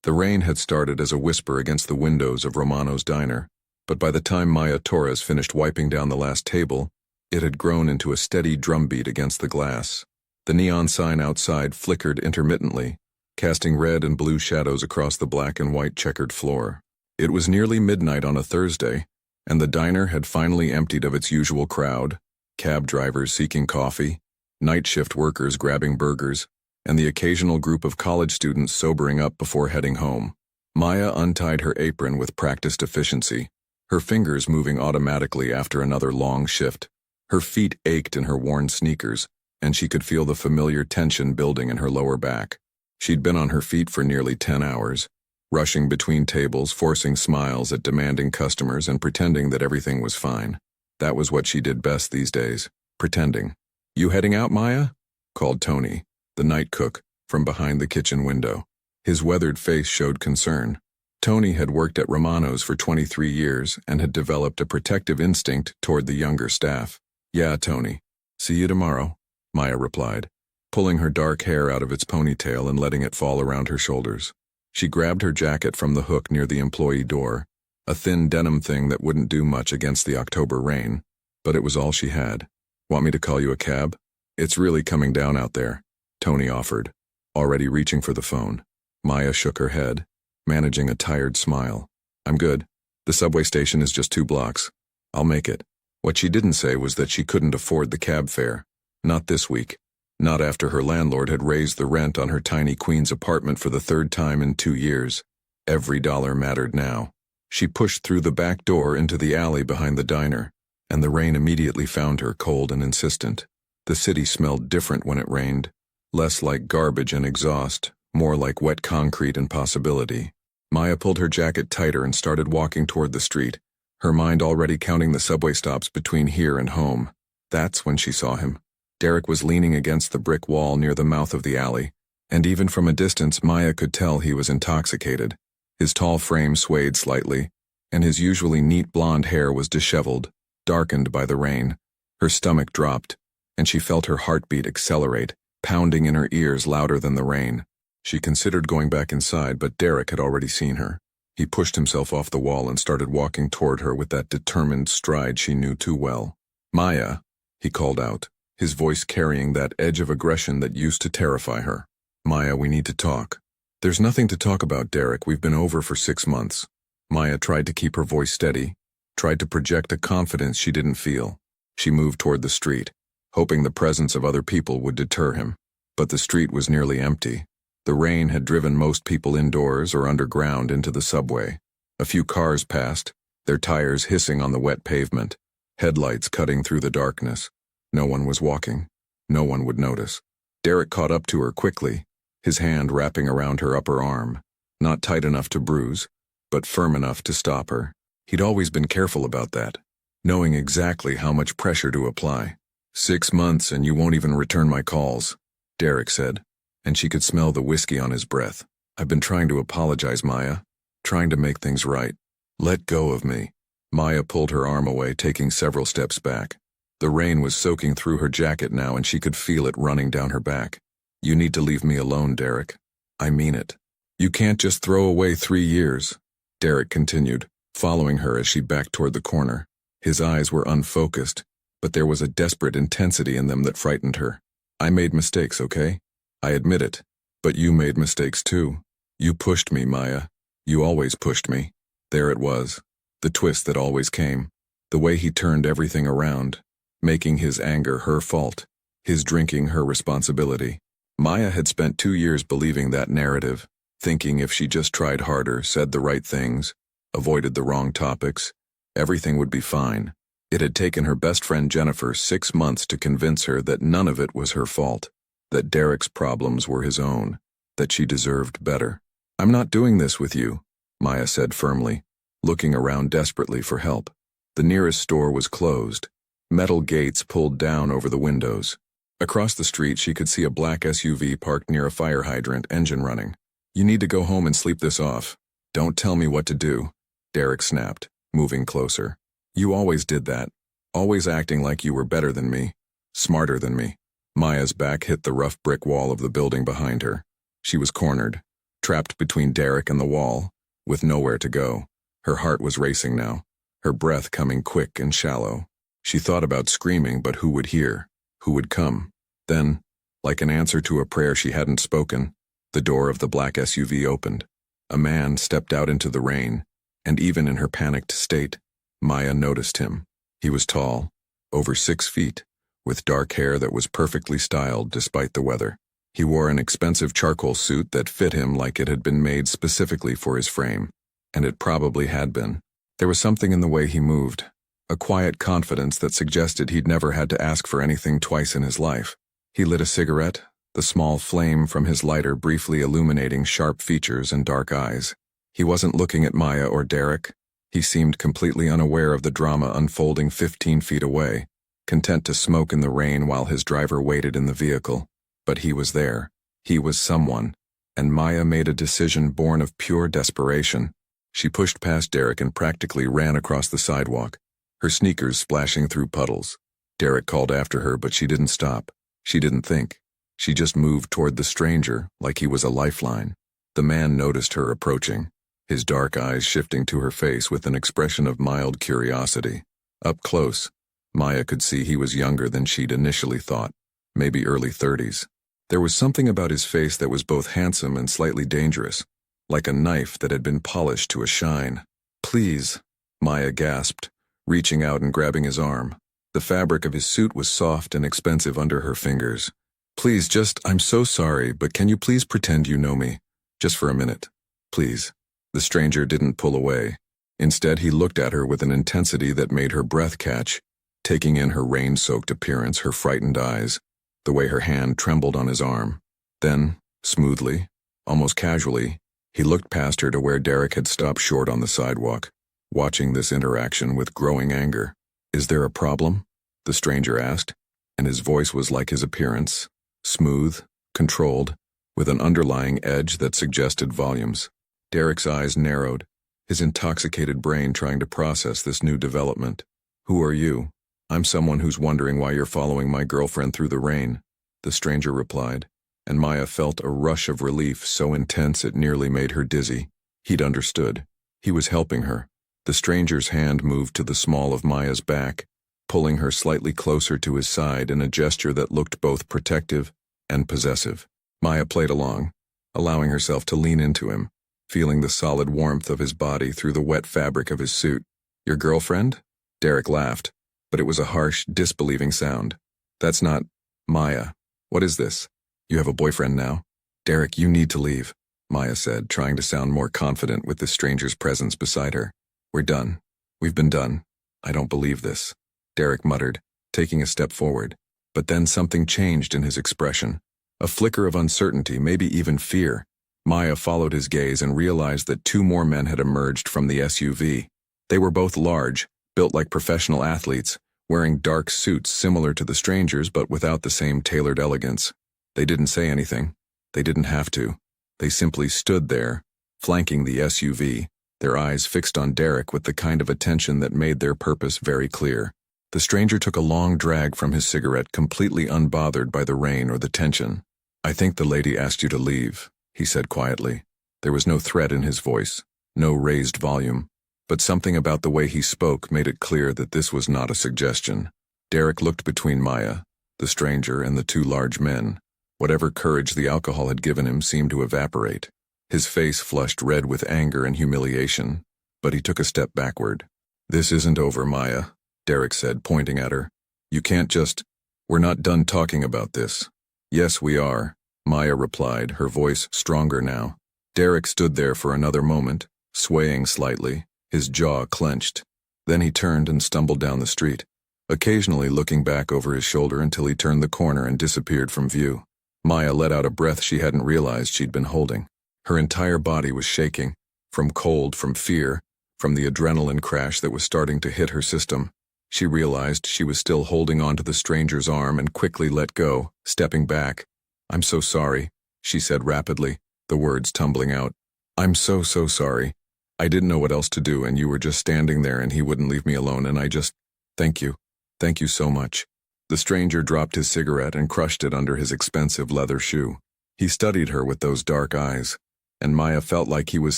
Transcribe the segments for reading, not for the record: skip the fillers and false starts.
The rain had started as a whisper against the windows of Romano's diner, but by the time Maya Torres finished wiping down the last table, it had grown into a steady drumbeat against the glass. The neon sign outside flickered intermittently, casting red and blue shadows across the black and white checkered floor. It was nearly midnight on a Thursday, and the diner had finally emptied of its usual crowd, cab drivers seeking coffee, night shift workers grabbing burgers, and the occasional group of college students sobering up before heading home. Maya untied her apron with practiced efficiency, her fingers moving automatically after another long shift. Her feet ached in her worn sneakers, and she could feel the familiar tension building in her lower back. She'd been on her feet for nearly 10 hours, rushing between tables, forcing smiles at demanding customers and pretending that everything was fine. That was what she did best these days, pretending. "You heading out, Maya?" called Tony, the night cook, from behind the kitchen window. His weathered face showed concern. Tony had worked at Romano's for 23 years and had developed a protective instinct toward the younger staff. "Yeah, Tony. See you tomorrow," Maya replied, pulling her dark hair out of its ponytail and letting it fall around her shoulders. She grabbed her jacket from the hook near the employee door, a thin denim thing that wouldn't do much against the October rain, but it was all she had. "Want me to call you a cab? It's really coming down out there," Tony offered, already reaching for the phone. Maya shook her head, managing a tired smile. "I'm good. The subway station is just 2 blocks. I'll make it." What she didn't say was that she couldn't afford the cab fare. Not this week. Not after her landlord had raised the rent on her tiny Queens apartment for the 3rd time in 2 years. Every dollar mattered now. She pushed through the back door into the alley behind the diner, and the rain immediately found her cold and insistent. The city smelled different when it rained, less like garbage and exhaust, more like wet concrete and possibility. Maya pulled her jacket tighter and started walking toward the street, her mind already counting the subway stops between here and home. That's when she saw him. Derek was leaning against the brick wall near the mouth of the alley, and even from a distance Maya could tell he was intoxicated. His tall frame swayed slightly, and his usually neat blonde hair was disheveled, darkened by the rain. Her stomach dropped, and she felt her heartbeat accelerate, pounding in her ears louder than the rain. She considered going back inside, but Derek had already seen her. He pushed himself off the wall and started walking toward her with that determined stride she knew too well. "Maya," he called out, his voice carrying that edge of aggression that used to terrify her. "Maya, we need to talk." "There's nothing to talk about, Derek. We've been over for 6 months. Maya tried to keep her voice steady, tried to project a confidence she didn't feel. She moved toward the street, hoping the presence of other people would deter him. But the street was nearly empty. The rain had driven most people indoors or underground into the subway. A few cars passed, their tires hissing on the wet pavement, headlights cutting through the darkness. No one was walking. No one would notice. Derek caught up to her quickly, his hand wrapping around her upper arm, not tight enough to bruise, but firm enough to stop her. He'd always been careful about that, knowing exactly how much pressure to apply. 6 months and you won't even return my calls," Derek said, and she could smell the whiskey on his breath. "I've been trying to apologize, Maya, trying to make things right. Let go of me." Maya pulled her arm away, taking several steps back. The rain was soaking through her jacket now, and she could feel it running down her back. "You need to leave me alone, Derek. I mean it. You can't just throw away 3 years," Derek continued, following her as she backed toward the corner. His eyes were unfocused, but there was a desperate intensity in them that frightened her. "I made mistakes, okay? I admit it. But you made mistakes too. You pushed me, Maya. You always pushed me." There it was, the twist that always came, the way he turned everything around, making his anger her fault, his drinking her responsibility. Maya had spent 2 years believing that narrative, thinking if she just tried harder, said the right things, avoided the wrong topics, everything would be fine. It had taken her best friend Jennifer 6 months to convince her that none of it was her fault, that Derek's problems were his own, that she deserved better. "I'm not doing this with you," Maya said firmly, looking around desperately for help. The nearest store was closed, metal gates pulled down over the windows. Across the street she could see a black SUV parked near a fire hydrant, engine running. "You need to go home and sleep this off. Don't tell me what to do," Derek snapped, moving closer. "You always did that, always acting like you were better than me, smarter than me." Maya's back hit the rough brick wall of the building behind her. She was cornered. trapped between Derek and the wall, with nowhere to go. Her heart was racing now, her breath coming quick and shallow. She thought about screaming, but who would hear? Who would come? Then, like an answer to a prayer she hadn't spoken, the door of the black SUV opened. A man stepped out into the rain, and even in her panicked state, Maya noticed him. He was tall, over 6 feet, with dark hair that was perfectly styled despite the weather. He wore an expensive charcoal suit that fit him like it had been made specifically for his frame, and it probably had been. There was something in the way he moved, a quiet confidence that suggested he'd never had to ask for anything twice in his life. He lit a cigarette, the small flame from his lighter briefly illuminating sharp features and dark eyes. He wasn't looking at Maya or Derek. He seemed completely unaware of the drama unfolding 15 feet away, content to smoke in the rain while his driver waited in the vehicle. But he was there. He was someone. And Maya made a decision born of pure desperation. She pushed past Derek and practically ran across the sidewalk, her sneakers splashing through puddles. Derek called after her, but she didn't stop. She didn't think. She just moved toward the stranger like he was a lifeline. The man noticed her approaching, his dark eyes shifting to her face with an expression of mild curiosity. Up close, Maya could see he was younger than she'd initially thought, maybe early 30s. There was something about his face that was both handsome and slightly dangerous, like a knife that had been polished to a shine. "Please," Maya gasped, reaching out and grabbing his arm. The fabric of his suit was soft and expensive under her fingers. "Please, I'm so sorry, but can you please pretend you know me? Just for a minute. Please." The stranger didn't pull away. Instead, he looked at her with an intensity that made her breath catch, taking in her rain-soaked appearance, her frightened eyes, the way her hand trembled on his arm. Then, smoothly, almost casually, he looked past her to where Derek had stopped short on the sidewalk, watching this interaction with growing anger. "Is there a problem?" the stranger asked, and his voice was like his appearance, smooth, controlled, with an underlying edge that suggested volumes. Derek's eyes narrowed, his intoxicated brain trying to process this new development. "Who are you?" "I'm someone who's wondering why you're following my girlfriend through the rain," the stranger replied, and Maya felt a rush of relief so intense it nearly made her dizzy. He'd understood. He was helping her. The stranger's hand moved to the small of Maya's back, pulling her slightly closer to his side in a gesture that looked both protective and possessive. Maya played along, allowing herself to lean into him, feeling the solid warmth of his body through the wet fabric of his suit. "Your girlfriend?" Derek laughed, but it was a harsh, disbelieving sound. "That's not Maya. What is this? You have a boyfriend now?" "Derek, you need to leave," Maya said, trying to sound more confident with the stranger's presence beside her. "We're done. We've been done. I don't believe this," Derek muttered, taking a step forward. But then something changed in his expression. A flicker of uncertainty, maybe even fear. Maya followed his gaze and realized that 2 more men had emerged from the SUV. They were both large, built like professional athletes, wearing dark suits similar to the stranger's but without the same tailored elegance. They didn't say anything. They didn't have to. They simply stood there, flanking the SUV, their eyes fixed on Derek with the kind of attention that made their purpose very clear. The stranger took a long drag from his cigarette, completely unbothered by the rain or the tension. "I think the lady asked you to leave," he said quietly. There was no threat in his voice, no raised volume, but something about the way he spoke made it clear that this was not a suggestion. Derek looked between Maya, the stranger, and the 2 large men. Whatever courage the alcohol had given him seemed to evaporate. His face flushed red with anger and humiliation, but he took a step backward. "This isn't over, Maya," Derek said, pointing at her. "You can't just... We're not done talking about this." "Yes, we are," Maya replied, her voice stronger now. Derek stood there for another moment, swaying slightly, his jaw clenched. Then he turned and stumbled down the street, occasionally looking back over his shoulder until he turned the corner and disappeared from view. Maya let out a breath she hadn't realized she'd been holding. Her entire body was shaking, from cold, from fear, from the adrenaline crash that was starting to hit her system. She realized she was still holding onto the stranger's arm and quickly let go, stepping back. "I'm so sorry," she said rapidly, the words tumbling out. "I'm so sorry. I didn't know what else to do, and you were just standing there and he wouldn't leave me alone, and I just... Thank you. Thank you so much." The stranger dropped his cigarette and crushed it under his expensive leather shoe. He studied her with those dark eyes, and Maya felt like he was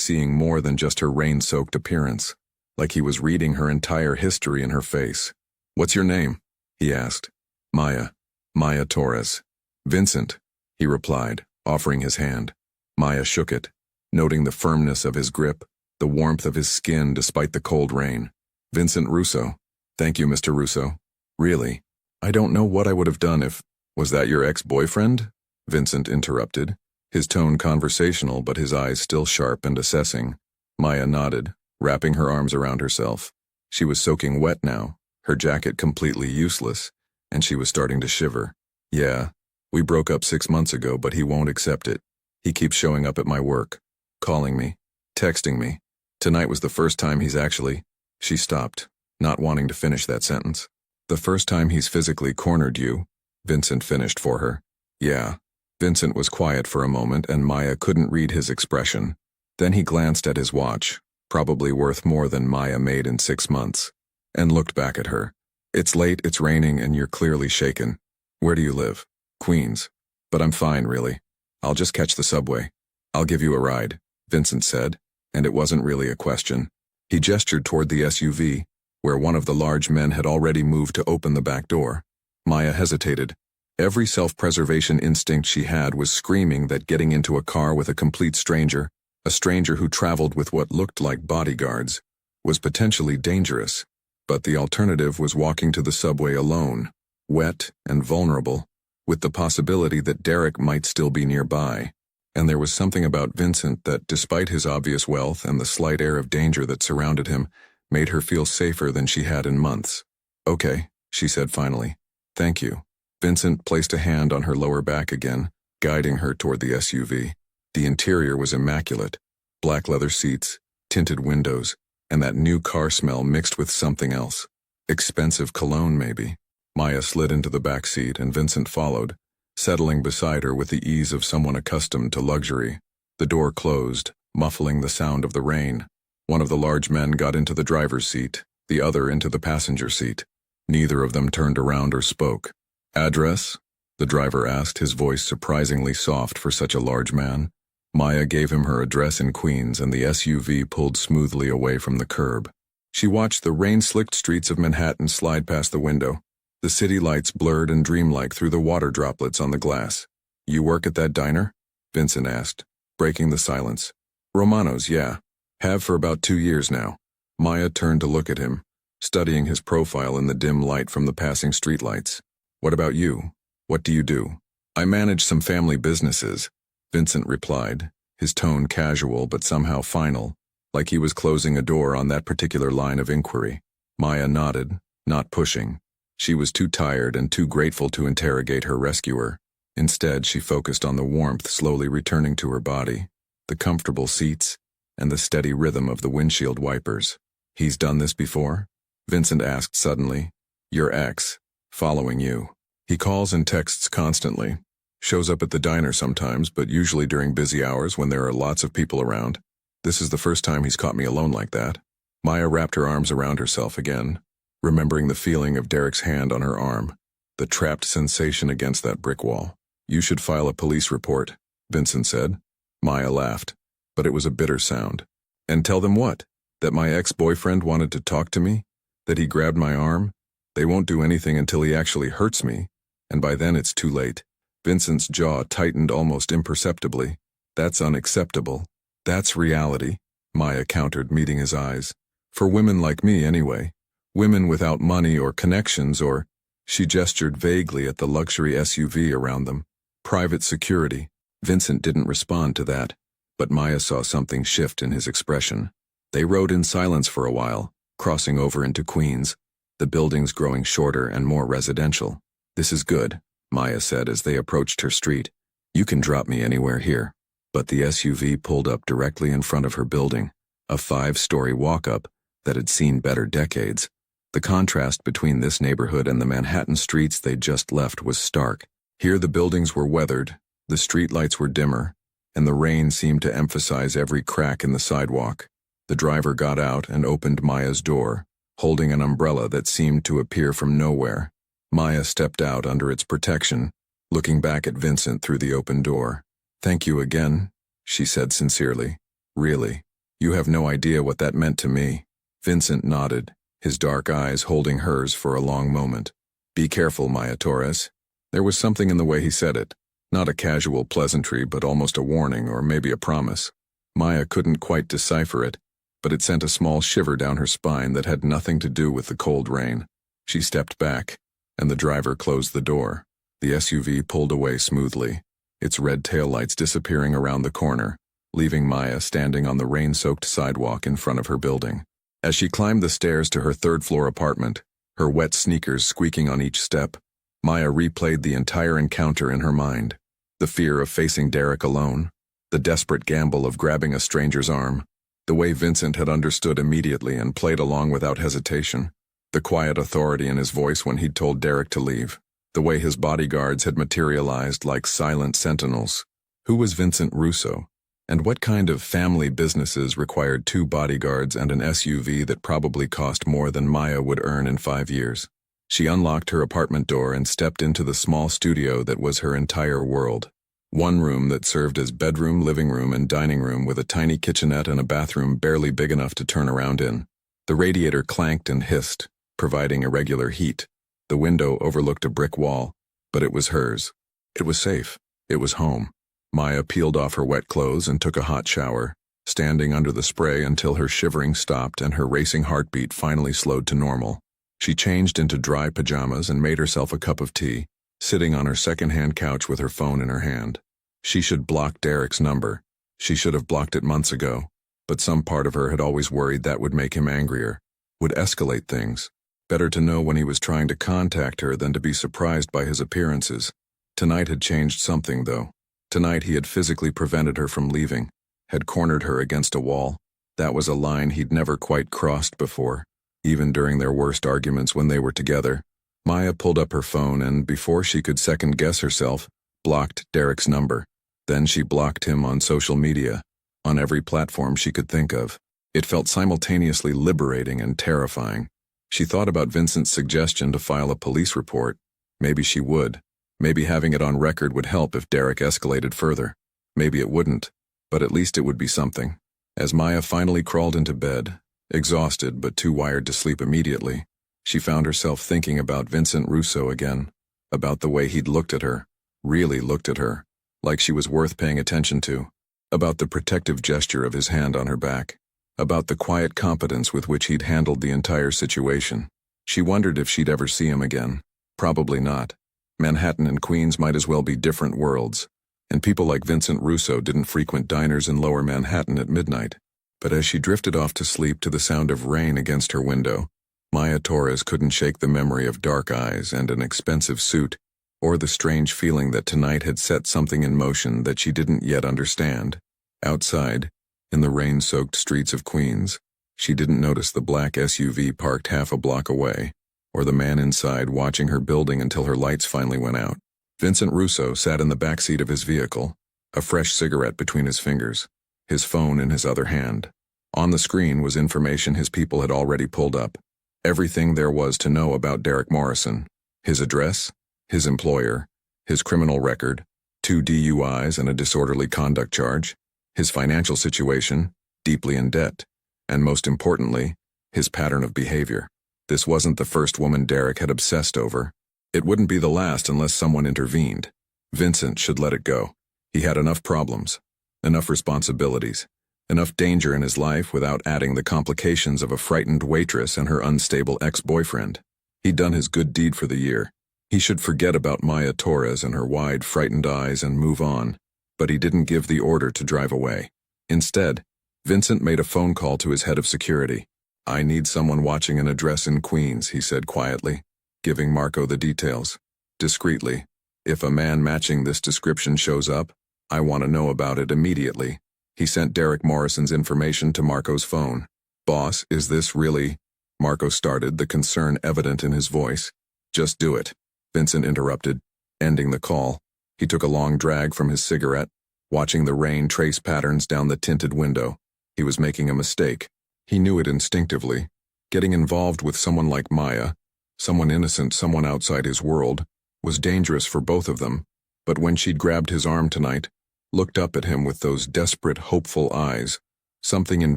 seeing more than just her rain-soaked appearance, like he was reading her entire history in her face. "What's your name?" he asked. Maya Torres." "Vincent," he replied, offering his hand. Maya shook it, noting the firmness of his grip, the warmth of his skin despite the cold rain. "Vincent Russo." "Thank you, Mr. Russo." "Really? I don't know what I would have done if—" "Was that your ex-boyfriend?" Vincent interrupted, his tone conversational but his eyes still sharp and assessing. Maya nodded, wrapping her arms around herself. She was soaking wet now, her jacket completely useless, and she was starting to shiver. "Yeah, we broke up 6 months ago, but he won't accept it. He keeps showing up at my work, calling me, texting me. Tonight was the first time he's actually—" She stopped, not wanting to finish that sentence. "The first time he's physically cornered you," Vincent finished for her. "Yeah." Vincent was quiet for a moment and Maya couldn't read his expression. Then he glanced at his watch, probably worth more than Maya made in 6 months, and looked back at her. "It's late, it's raining, and you're clearly shaken. Where do you live?" "Queens. But I'm fine, really. I'll just catch the subway." "I'll give you a ride," Vincent said, and it wasn't really a question. He gestured toward the SUV, where one of the large men had already moved to open the back door. Maya hesitated. Every self-preservation instinct she had was screaming that getting into a car with a complete stranger, a stranger who traveled with what looked like bodyguards, was potentially dangerous. But the alternative was walking to the subway alone, wet and vulnerable, with the possibility that Derek might still be nearby. And there was something about Vincent that, despite his obvious wealth and the slight air of danger that surrounded him, made her feel safer than she had in months. "Okay," she said finally. "Thank you." Vincent placed a hand on her lower back again, guiding her toward the SUV. The interior was immaculate. Black leather seats, tinted windows, and that new car smell mixed with something else. Expensive cologne, maybe. Maya slid into the back seat and Vincent followed, settling beside her with the ease of someone accustomed to luxury. The door closed, muffling the sound of the rain. One of the large men got into the driver's seat, the other into the passenger seat. Neither of them turned around or spoke. "Address?" the driver asked, his voice surprisingly soft for such a large man. Maya gave him her address in Queens and the SUV pulled smoothly away from the curb. She watched the rain-slicked streets of Manhattan slide past the window, the city lights blurred and dreamlike through the water droplets on the glass. "You work at that diner?" Vincent asked, breaking the silence. "Romano's, yeah. Have for about 2 years now." Maya turned to look at him, studying his profile in the dim light from the passing streetlights. "What about you? What do you do?" "I manage some family businesses," Vincent replied, his tone casual but somehow final, like he was closing a door on that particular line of inquiry. Maya nodded, not pushing. She was too tired and too grateful to interrogate her rescuer. Instead, she focused on the warmth slowly returning to her body, the comfortable seats, and the steady rhythm of the windshield wipers. "He's done this before?" Vincent asked suddenly. "Your ex, following you. He calls and texts constantly. Shows up at the diner sometimes, but usually during busy hours when there are lots of people around. This is the first time he's caught me alone like that." Maya wrapped her arms around herself again, remembering the feeling of Derek's hand on her arm, the trapped sensation against that brick wall. "You should file a police report," Vincent said. Maya laughed, but it was a bitter sound. "And tell them what? That my ex-boyfriend wanted to talk to me? That he grabbed my arm? They won't do anything until he actually hurts me, and by then it's too late." Vincent's jaw tightened almost imperceptibly. "That's unacceptable. That's reality," Maya countered, meeting his eyes. "For women like me, anyway. Women without money or connections or—" She gestured vaguely at the luxury SUV around them. "Private security." Vincent didn't respond to that, but Maya saw something shift in his expression. They rode in silence for a while, crossing over into Queens, the buildings growing shorter and more residential. "This is good," Maya said as they approached her street. "You can drop me anywhere here." But the SUV pulled up directly in front of her building, a 5-story walk-up that had seen better decades. The contrast between this neighborhood and the Manhattan streets they'd just left was stark. Here the buildings were weathered, the streetlights were dimmer, and the rain seemed to emphasize every crack in the sidewalk. The driver got out and opened Maya's door, holding an umbrella that seemed to appear from nowhere. Maya stepped out under its protection, looking back at Vincent through the open door. "Thank you again," she said sincerely. Really? You have no idea what that meant to me. Vincent nodded, his dark eyes holding hers for a long moment. Be careful, Maya Torres. There was something in the way he said it. Not a casual pleasantry, but almost a warning or maybe a promise. Maya couldn't quite decipher it, but it sent a small shiver down her spine that had nothing to do with the cold rain. She stepped back, and the driver closed the door. The SUV pulled away smoothly, its red taillights disappearing around the corner, leaving Maya standing on the rain-soaked sidewalk in front of her building. As she climbed the stairs to her third-floor apartment, her wet sneakers squeaking on each step, Maya replayed the entire encounter in her mind. The fear of facing Derek alone, the desperate gamble of grabbing a stranger's arm, the way Vincent had understood immediately and played along without hesitation, the quiet authority in his voice when he'd told Derek to leave, the way his bodyguards had materialized like silent sentinels. Who was Vincent Russo? And what kind of family businesses required 2 bodyguards and an SUV that probably cost more than Maya would earn in 5 years? She unlocked her apartment door and stepped into the small studio that was her entire world. One room that served as bedroom, living room, and dining room with a tiny kitchenette and a bathroom barely big enough to turn around in. The radiator clanked and hissed, providing irregular heat. The window overlooked a brick wall, but it was hers. It was safe. It was home. Maya peeled off her wet clothes and took a hot shower, standing under the spray until her shivering stopped and her racing heartbeat finally slowed to normal. She changed into dry pajamas and made herself a cup of tea, sitting on her second-hand couch with her phone in her hand. She should block Derek's number. She should have blocked it months ago, but some part of her had always worried that would make him angrier, would escalate things. Better to know when he was trying to contact her than to be surprised by his appearances. Tonight had changed something, though. Tonight he had physically prevented her from leaving, had cornered her against a wall. That was a line he'd never quite crossed before, even during their worst arguments when they were together. Maya pulled up her phone and, before she could second-guess herself, blocked Derek's number. Then she blocked him on social media, on every platform she could think of. It felt simultaneously liberating and terrifying. She thought about Vincent's suggestion to file a police report. Maybe she would. Maybe having it on record would help if Derek escalated further. Maybe it wouldn't, but at least it would be something. As Maya finally crawled into bed, exhausted but too wired to sleep immediately, she found herself thinking about Vincent Russo again, about the way he'd looked at her, really looked at her, like she was worth paying attention to, about the protective gesture of his hand on her back, about the quiet competence with which he'd handled the entire situation. She wondered if she'd ever see him again. Probably not. Manhattan and Queens might as well be different worlds, and people like Vincent Russo didn't frequent diners in lower Manhattan at midnight. But as she drifted off to sleep to the sound of rain against her window, Maya Torres couldn't shake the memory of dark eyes and an expensive suit, or the strange feeling that tonight had set something in motion that she didn't yet understand. Outside, in the rain-soaked streets of Queens, she didn't notice the black SUV parked half a block away, or the man inside watching her building until her lights finally went out. Vincent Russo sat in the backseat of his vehicle, a fresh cigarette between his fingers, his phone in his other hand. On the screen was information his people had already pulled up. Everything there was to know about Derek Morrison: his address, his employer, his criminal record, 2 DUIs and a disorderly conduct charge, his financial situation, deeply in debt, and most importantly, his pattern of behavior. This wasn't the first woman Derek had obsessed over. It wouldn't be the last unless someone intervened. Vincent should let it go. He had enough problems, enough responsibilities, enough danger in his life without adding the complications of a frightened waitress and her unstable ex-boyfriend. He'd done his good deed for the year. He should forget about Maya Torres and her wide, frightened eyes and move on. But he didn't give the order to drive away. Instead, Vincent made a phone call to his head of security. "I need someone watching an address in Queens," he said quietly, giving Marco the details. Discreetly, "If a man matching this description shows up, I want to know about it immediately." He sent Derek Morrison's information to Marco's phone. "Boss, is this really?" Marco started, the concern evident in his voice. "Just do it," Vincent interrupted, ending the call. He took a long drag from his cigarette, watching the rain trace patterns down the tinted window. He was making a mistake. He knew it instinctively. Getting involved with someone like Maya, someone innocent, someone outside his world, was dangerous for both of them. But when she'd grabbed his arm tonight, looked up at him with those desperate, hopeful eyes. Something in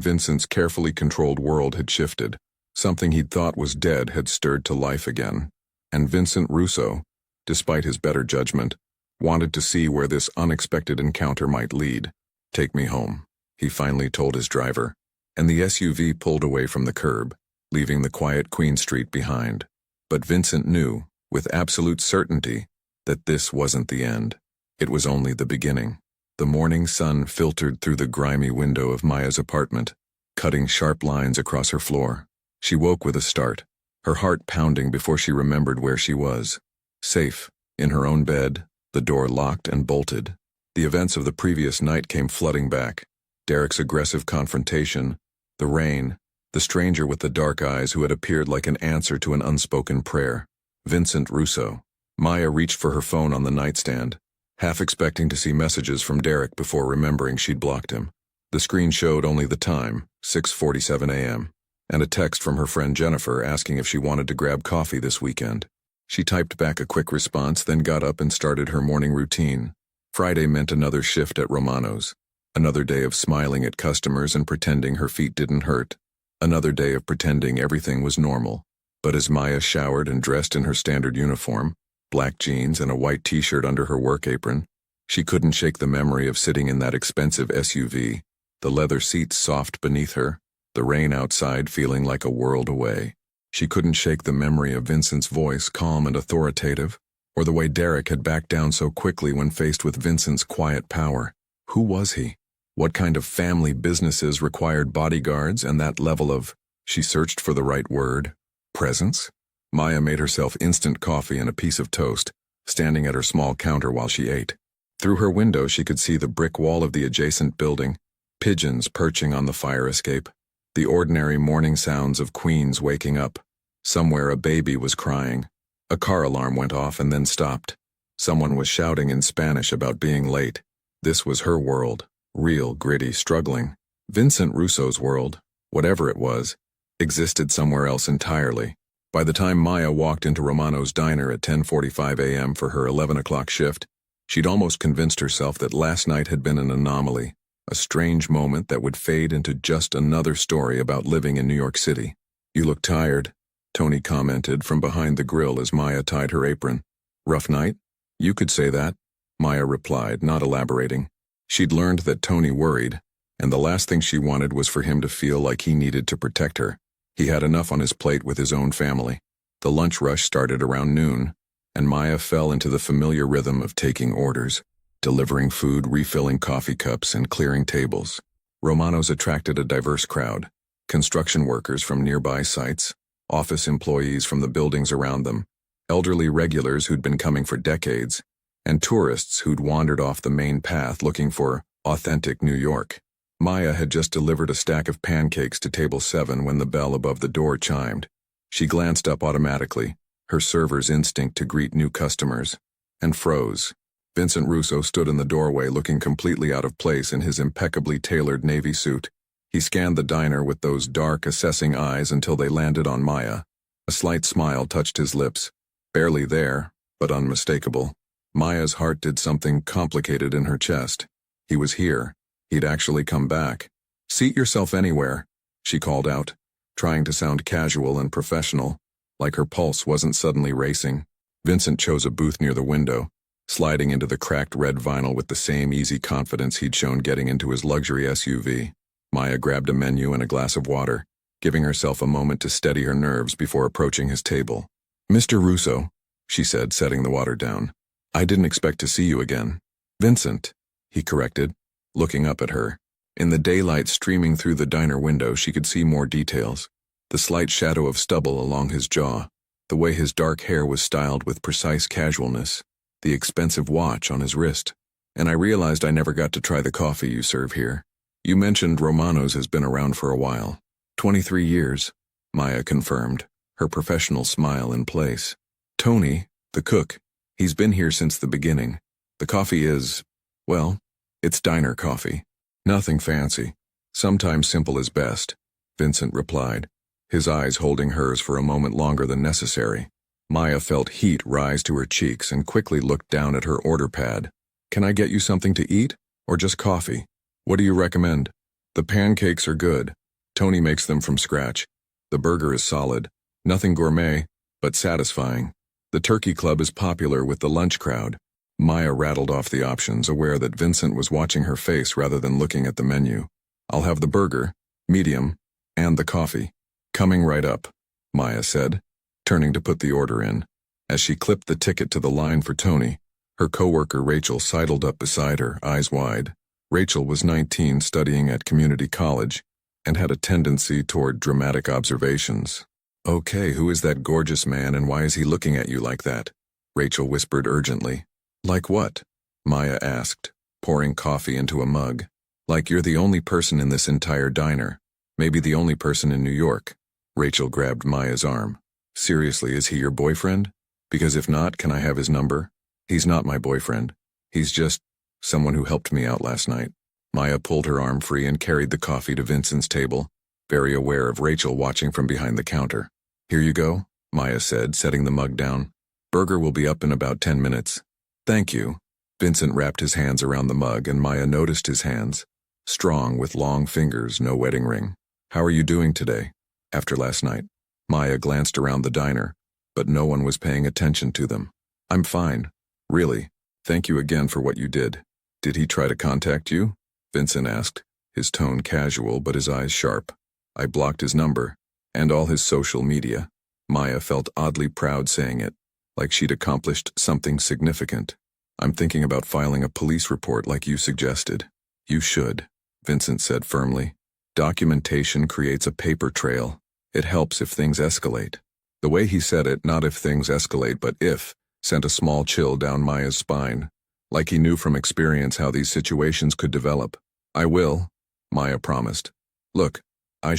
Vincent's carefully controlled world had shifted. Something he'd thought was dead had stirred to life again. And Vincent Russo, despite his better judgment, wanted to see where this unexpected encounter might lead. "Take me home," he finally told his driver, and the SUV pulled away from the curb, leaving the quiet Queen Street behind. But Vincent knew, with absolute certainty, that this wasn't the end. It was only the beginning. The morning sun filtered through the grimy window of Maya's apartment, cutting sharp lines across her floor. She woke with a start, her heart pounding before she remembered where she was. Safe, in her own bed, the door locked and bolted. The events of the previous night came flooding back. Derek's aggressive confrontation, the rain, the stranger with the dark eyes who had appeared like an answer to an unspoken prayer. Vincent Russo. Maya reached for her phone on the nightstand, half expecting to see messages from Derek before remembering she'd blocked him. The screen showed only the time, 6:47 a.m., and a text from her friend Jennifer asking if she wanted to grab coffee this weekend. She typed back a quick response, then got up and started her morning routine. Friday meant another shift at Romano's. Another day of smiling at customers and pretending her feet didn't hurt. Another day of pretending everything was normal. But as Maya showered and dressed in her standard uniform, black jeans and a white t-shirt under her work apron, she couldn't shake the memory of sitting in that expensive SUV, the leather seats soft beneath her, the rain outside feeling like a world away. She couldn't shake the memory of Vincent's voice, calm and authoritative, or the way Derek had backed down so quickly when faced with Vincent's quiet power. Who was he? What kind of family businesses required bodyguards and that level of, she searched for the right word, presence? Maya made herself instant coffee and a piece of toast, standing at her small counter while she ate. Through her window she could see the brick wall of the adjacent building, pigeons perching on the fire escape, the ordinary morning sounds of Queens waking up. Somewhere a baby was crying. A car alarm went off and then stopped. Someone was shouting in Spanish about being late. This was her world, real, gritty, struggling. Vincent Russo's world, whatever it was, existed somewhere else entirely. By the time Maya walked into Romano's diner at 10:45 a.m. for her 11 o'clock shift, she'd almost convinced herself that last night had been an anomaly, a strange moment that would fade into just another story about living in New York City. "You look tired," Tony commented from behind the grill as Maya tied her apron. "Rough night?" "You could say that," Maya replied, not elaborating. She'd learned that Tony worried, and the last thing she wanted was for him to feel like he needed to protect her. He had enough on his plate with his own family. The lunch rush started around noon, and Maya fell into the familiar rhythm of taking orders, delivering food, refilling coffee cups, and clearing tables. Romano's attracted a diverse crowd: construction workers from nearby sites, office employees from the buildings around them, elderly regulars who'd been coming for decades, and tourists who'd wandered off the main path looking for authentic New York. Maya had just delivered a stack of pancakes to table 7 when the bell above the door chimed. She glanced up automatically, her server's instinct to greet new customers, and froze. Vincent Russo stood in the doorway looking completely out of place in his impeccably tailored navy suit. He scanned the diner with those dark, assessing eyes until they landed on Maya. A slight smile touched his lips, barely there, but unmistakable. Maya's heart did something complicated in her chest. He was here. He'd actually come back. "Seat yourself anywhere," she called out, trying to sound casual and professional, like her pulse wasn't suddenly racing. Vincent chose a booth near the window, sliding into the cracked red vinyl with the same easy confidence he'd shown getting into his luxury SUV. Maya grabbed a menu and a glass of water, giving herself a moment to steady her nerves before approaching his table. "Mr. Russo," she said, setting the water down. "I didn't expect to see you again." "Vincent," he corrected, looking up at her. In the daylight streaming through the diner window, she could see more details. The slight shadow of stubble along his jaw, the way his dark hair was styled with precise casualness, the expensive watch on his wrist. "And I realized I never got to try the coffee you serve here. You mentioned Romano's has been around for a while." 23 years, Maya confirmed, her professional smile in place. "Tony, the cook, he's been here since the beginning. The coffee is, well, it's diner coffee. Nothing fancy. Sometimes simple is best," Vincent replied, his eyes holding hers for a moment longer than necessary. Maya felt heat rise to her cheeks and quickly looked down at her order pad. "Can I get you something to eat, Or just coffee? What do you recommend? The pancakes are good. Tony makes them from scratch. The burger is solid. Nothing gourmet, but satisfying. The turkey club is popular with the lunch crowd. Maya rattled off the options, aware that Vincent was watching her face rather than looking at the menu. I'll have the burger, medium, and the coffee. Coming right up, Maya said, turning to put the order in. As she clipped the ticket to the line for Tony, her coworker Rachel sidled up beside her, eyes wide. Rachel was 19, studying at community college, and had a tendency toward dramatic observations. Okay, who is that gorgeous man and why is he looking at you like that? Rachel whispered urgently. Like what? Maya asked, pouring coffee into a mug. Like you're the only person in this entire diner. Maybe the only person in New York. Rachel grabbed Maya's arm. Seriously, is he your boyfriend? Because if not, can I have his number? He's not my boyfriend. He's just someone who helped me out last night. Maya pulled her arm free and carried the coffee to Vincent's table, very aware of Rachel watching from behind the counter. Here you go, Maya said, setting the mug down. Burger will be up in about 10 minutes. Thank you. Vincent wrapped his hands around the mug and Maya noticed his hands. Strong, with long fingers, no wedding ring. How are you doing today? After last night. Maya glanced around the diner, but no one was paying attention to them. I'm fine. Really. Thank you again for what you did. Did he try to contact you? Vincent asked, his tone casual but his eyes sharp. I blocked his number, and all his social media. Maya felt oddly proud saying it, like she'd accomplished something significant. I'm thinking about filing a police report like you suggested. You should, Vincent said firmly. Documentation creates a paper trail. It helps if things escalate. The way he said it, not if things escalate, but if, sent a small chill down Maya's spine, like he knew from experience how these situations could develop. I will, Maya promised. Look, I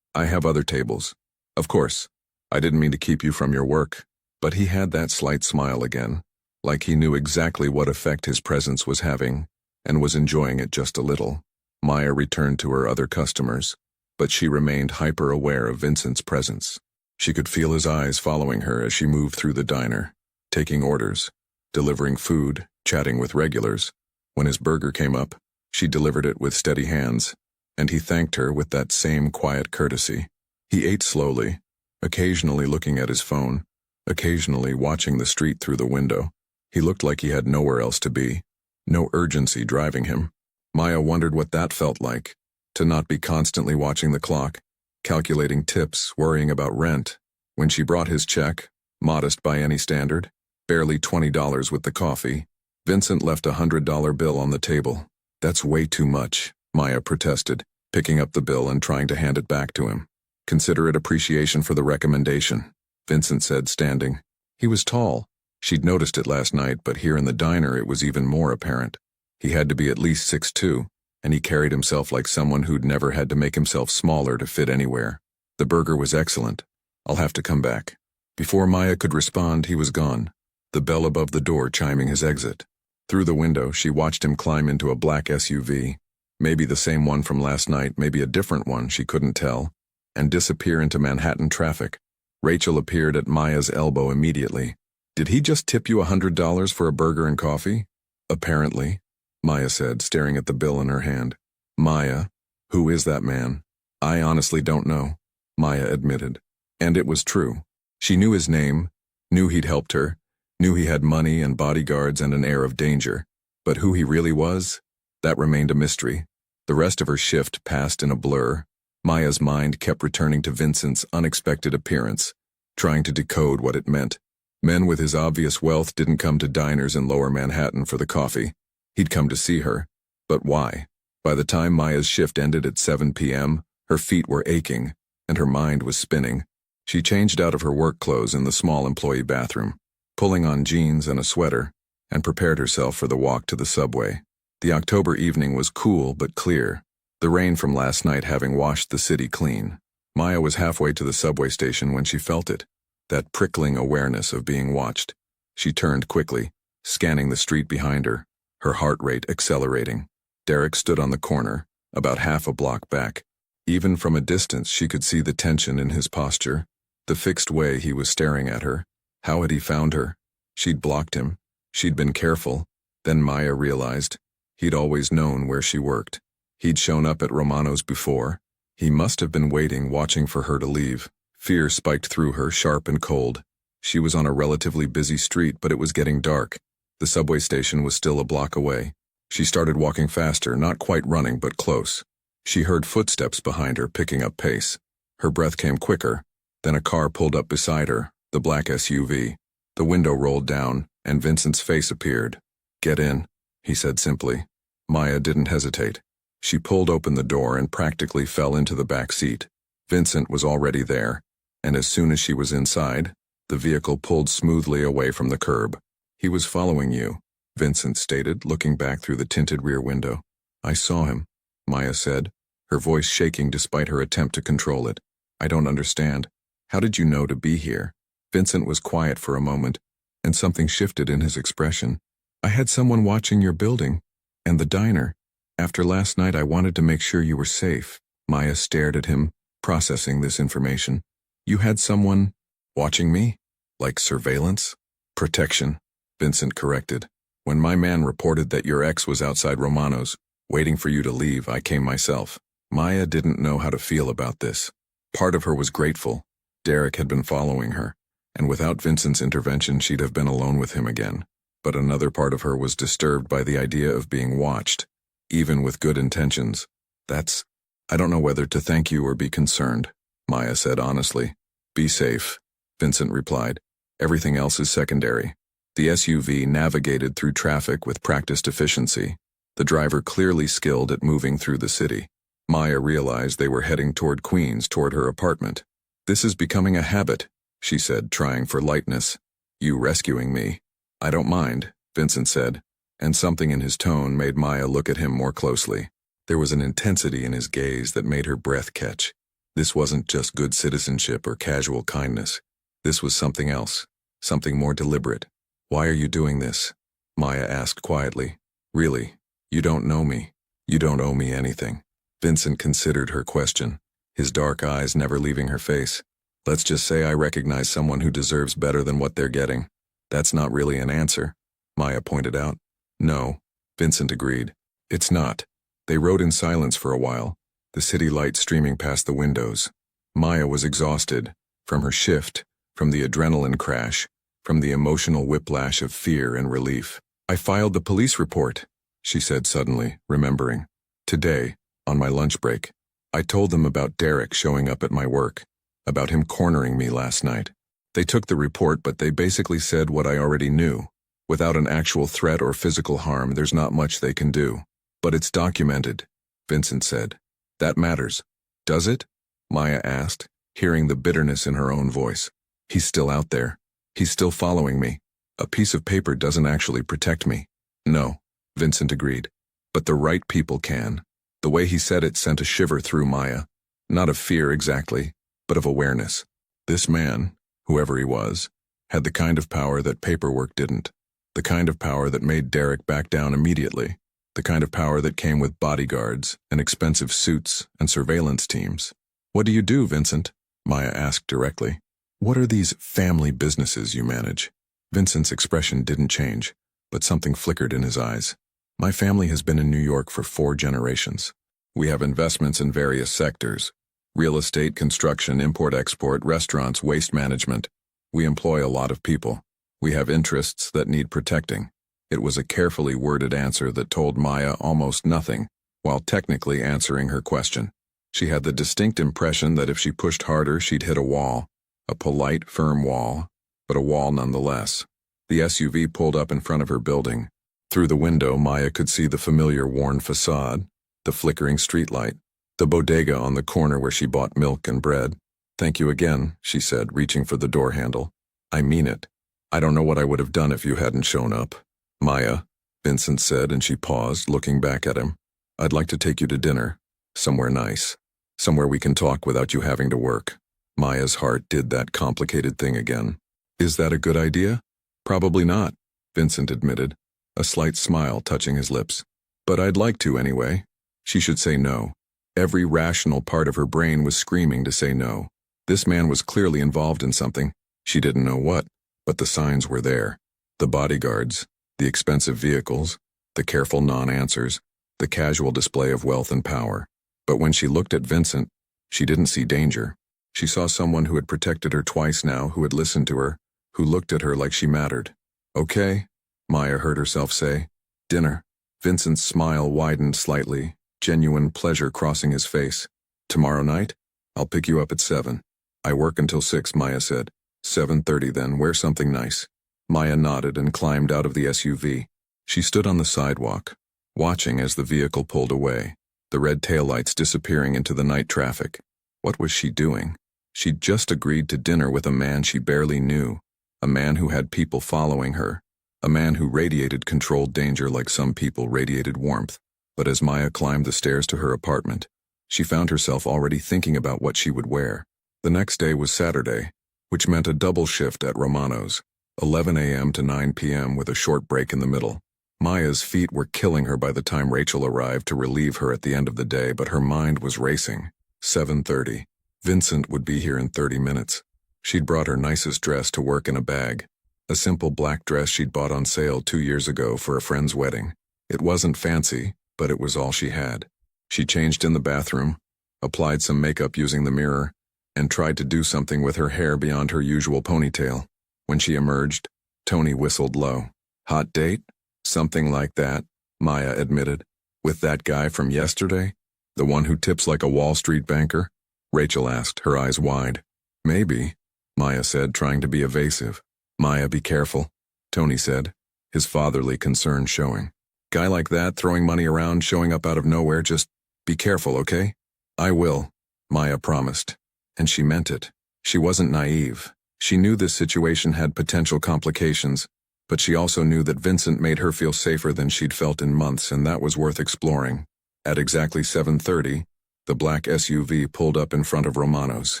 have other tables. Of course, I didn't mean to keep you from your work, but he had that slight smile again, like he knew exactly what effect his presence was having, and was enjoying it just a little. Maya returned to her other customers, but she remained hyper-aware of Vincent's presence. She could feel his eyes following her as she moved through the diner, taking orders, delivering food, chatting with regulars. When his burger came up, she delivered it with steady hands, and he thanked her with that same quiet courtesy. He ate slowly, occasionally looking at his phone, occasionally watching the street through the window. He looked like he had nowhere else to be, no urgency driving him. Maya wondered what that felt like, to not be constantly watching the clock, calculating tips, worrying about rent. When she brought his check, modest by any standard, barely $20 with the coffee, Vincent left $100 bill on the table. That's way too much, Maya protested, picking up the bill and trying to hand it back to him. Consider it appreciation for the recommendation, Vincent said, standing. He was tall. She'd noticed it last night, but here in the diner it was even more apparent. He had to be at least 6'2", and he carried himself like someone who'd never had to make himself smaller to fit anywhere. The burger was excellent. I'll have to come back. Before Maya could respond, he was gone, the bell above the door chiming his exit. Through the window, she watched him climb into a black SUV, maybe the same one from last night, maybe a different one, she couldn't tell, and disappear into Manhattan traffic. Rachel appeared at Maya's elbow immediately. Did he just tip you $100 for a burger and coffee? Apparently, Maya said, staring at the bill in her hand. Maya, who is that man? I honestly don't know, Maya admitted. And it was true. She knew his name, knew he'd helped her, knew he had money and bodyguards and an air of danger. But who he really was? That remained a mystery. The rest of her shift passed in a blur. Maya's mind kept returning to Vincent's unexpected appearance, trying to decode what it meant. Men with his obvious wealth didn't come to diners in Lower Manhattan for the coffee. He'd come to see her. But why? By the time Maya's shift ended at 7 p.m., her feet were aching, and her mind was spinning. She changed out of her work clothes in the small employee bathroom, pulling on jeans and a sweater, and prepared herself for the walk to the subway. The October evening was cool but clear, the rain from last night having washed the city clean. Maya was halfway to the subway station when she felt it, that prickling awareness of being watched. She turned quickly, scanning the street behind her, her heart rate accelerating. Derek stood on the corner, about half a block back. Even from a distance she could see the tension in his posture, the fixed way he was staring at her. How had he found her? She'd blocked him. She'd been careful. Then Maya realized He'd always known where she worked. He'd shown up at Romano's before. He must have been waiting, watching for her to leave. Fear spiked through her, sharp and cold. She was on a relatively busy street, but it was getting dark. The subway station was still a block away. She started walking faster, not quite running, but close. She heard footsteps behind her, picking up pace. Her breath came quicker. Then a car pulled up beside her, the black SUV. The window rolled down, and Vincent's face appeared. "Get in," he said simply. Maya didn't hesitate. She pulled open the door and practically fell into the back seat. Vincent was already there, and as soon as she was inside, the vehicle pulled smoothly away from the curb. "He was following you," Vincent stated, looking back through the tinted rear window. "I saw him," Maya said, her voice shaking despite her attempt to control it. "I don't understand. How did you know to be here?" Vincent was quiet for a moment, and something shifted in his expression. "I had someone watching your building, and the diner. After last night I wanted to make sure you were safe." Maya stared at him, processing this information. "You had someone watching me? Like surveillance?" "Protection," Vincent corrected. "When my man reported that your ex was outside Romano's, waiting for you to leave, I came myself." Maya didn't know how to feel about this. Part of her was grateful. Derek had been following her, and without Vincent's intervention she'd have been alone with him again. But another part of her was disturbed by the idea of being watched, even with good intentions. I don't know whether to thank you or be concerned," Maya said honestly. "Be safe," Vincent replied. "Everything else is secondary." The SUV navigated through traffic with practiced efficiency, the driver clearly skilled at moving through the city. Maya realized they were heading toward Queens, toward her apartment. "This is becoming a habit," she said, trying for lightness. "You rescuing me." "I don't mind," Vincent said, and something in his tone made Maya look at him more closely. There was an intensity in his gaze that made her breath catch. This wasn't just good citizenship or casual kindness. This was something else, something more deliberate. "Why are you doing this?" Maya asked quietly. "Really, you don't know me. You don't owe me anything." Vincent considered her question, his dark eyes never leaving her face. "Let's just say I recognize someone who deserves better than what they're getting." "That's not really an answer," Maya pointed out. "No," Vincent agreed. "It's not." They rode in silence for a while, the city light streaming past the windows. Maya was exhausted, from her shift, from the adrenaline crash, from the emotional whiplash of fear and relief. "I filed the police report," she said suddenly, remembering. "Today, on my lunch break. I told them about Derek showing up at my work, about him cornering me last night. They took the report, but they basically said what I already knew. Without an actual threat or physical harm, there's not much they can do. But it's documented," Vincent said. "That matters." "Does it?" Maya asked, hearing the bitterness in her own voice. "He's still out there. He's still following me. A piece of paper doesn't actually protect me." "No," Vincent agreed. "But the right people can." The way he said it sent a shiver through Maya. Not of fear exactly, but of awareness. This man, whoever he was, had the kind of power that paperwork didn't. The kind of power that made Derek back down immediately. The kind of power that came with bodyguards and expensive suits and surveillance teams. "What do you do, Vincent?" Maya asked directly. "What are these family businesses you manage?" Vincent's expression didn't change, but something flickered in his eyes. "My family has been in New York for 4 generations. We have investments in various sectors: real estate, construction, import-export, restaurants, waste management. We employ a lot of people. We have interests that need protecting." It was a carefully worded answer that told Maya almost nothing, while technically answering her question. She had the distinct impression that if she pushed harder, she'd hit a wall. A polite, firm wall, but a wall nonetheless. The SUV pulled up in front of her building. Through the window, Maya could see the familiar worn facade, the flickering streetlight, the bodega on the corner where she bought milk and bread. "Thank you again," she said, reaching for the door handle. "I mean it. I don't know what I would have done if you hadn't shown up." "Maya," Vincent said, and she paused, looking back at him. "I'd like to take you to dinner. Somewhere nice. Somewhere we can talk without you having to work." Maya's heart did that complicated thing again. "Is that a good idea?" "Probably not," Vincent admitted, a slight smile touching his lips. "But I'd like to anyway." She should say no. Every rational part of her brain was screaming to say no. This man was clearly involved in something. She didn't know what, but the signs were there. The bodyguards, the expensive vehicles, the careful non-answers, the casual display of wealth and power. But when she looked at Vincent, she didn't see danger. She saw someone who had protected her twice now, who had listened to her, who looked at her like she mattered. "Okay," Maya heard herself say. "Dinner." Vincent's smile widened slightly, genuine pleasure crossing his face. "Tomorrow night? I'll pick you up at 7. "I work until 6, Maya said. 7:30 then, wear something nice." Maya nodded and climbed out of the SUV. She stood on the sidewalk, watching as the vehicle pulled away, the red taillights disappearing into the night traffic. What was she doing? She'd just agreed to dinner with a man she barely knew, a man who had people following her, a man who radiated controlled danger like some people radiated warmth. But as Maya climbed the stairs to her apartment, she found herself already thinking about what she would wear. The next day was Saturday, which meant a double shift at Romano's, 11 a.m. to 9 p.m. with a short break in the middle. Maya's feet were killing her by the time Rachel arrived to relieve her at the end of the day, but her mind was racing. 7:30. Vincent would be here in 30 minutes. She'd brought her nicest dress to work in a bag, a simple black dress she'd bought on sale 2 years ago for a friend's wedding. It wasn't fancy, but it was all she had. She changed in the bathroom, applied some makeup using the mirror, and tried to do something with her hair beyond her usual ponytail. When she emerged, Tony whistled low. "Hot date?" "Something like that," Maya admitted. "With that guy from yesterday? The one who tips like a Wall Street banker?" Rachel asked, her eyes wide. "Maybe," Maya said, trying to be evasive. "Maya, be careful," Tony said, his fatherly concern showing. "Guy like that, throwing money around, showing up out of nowhere, just be careful, okay?" "I will," Maya promised. And she meant it. She wasn't naive. She knew this situation had potential complications, but she also knew that Vincent made her feel safer than she'd felt in months, and that was worth exploring. At exactly 7:30, the black SUV pulled up in front of Romano's.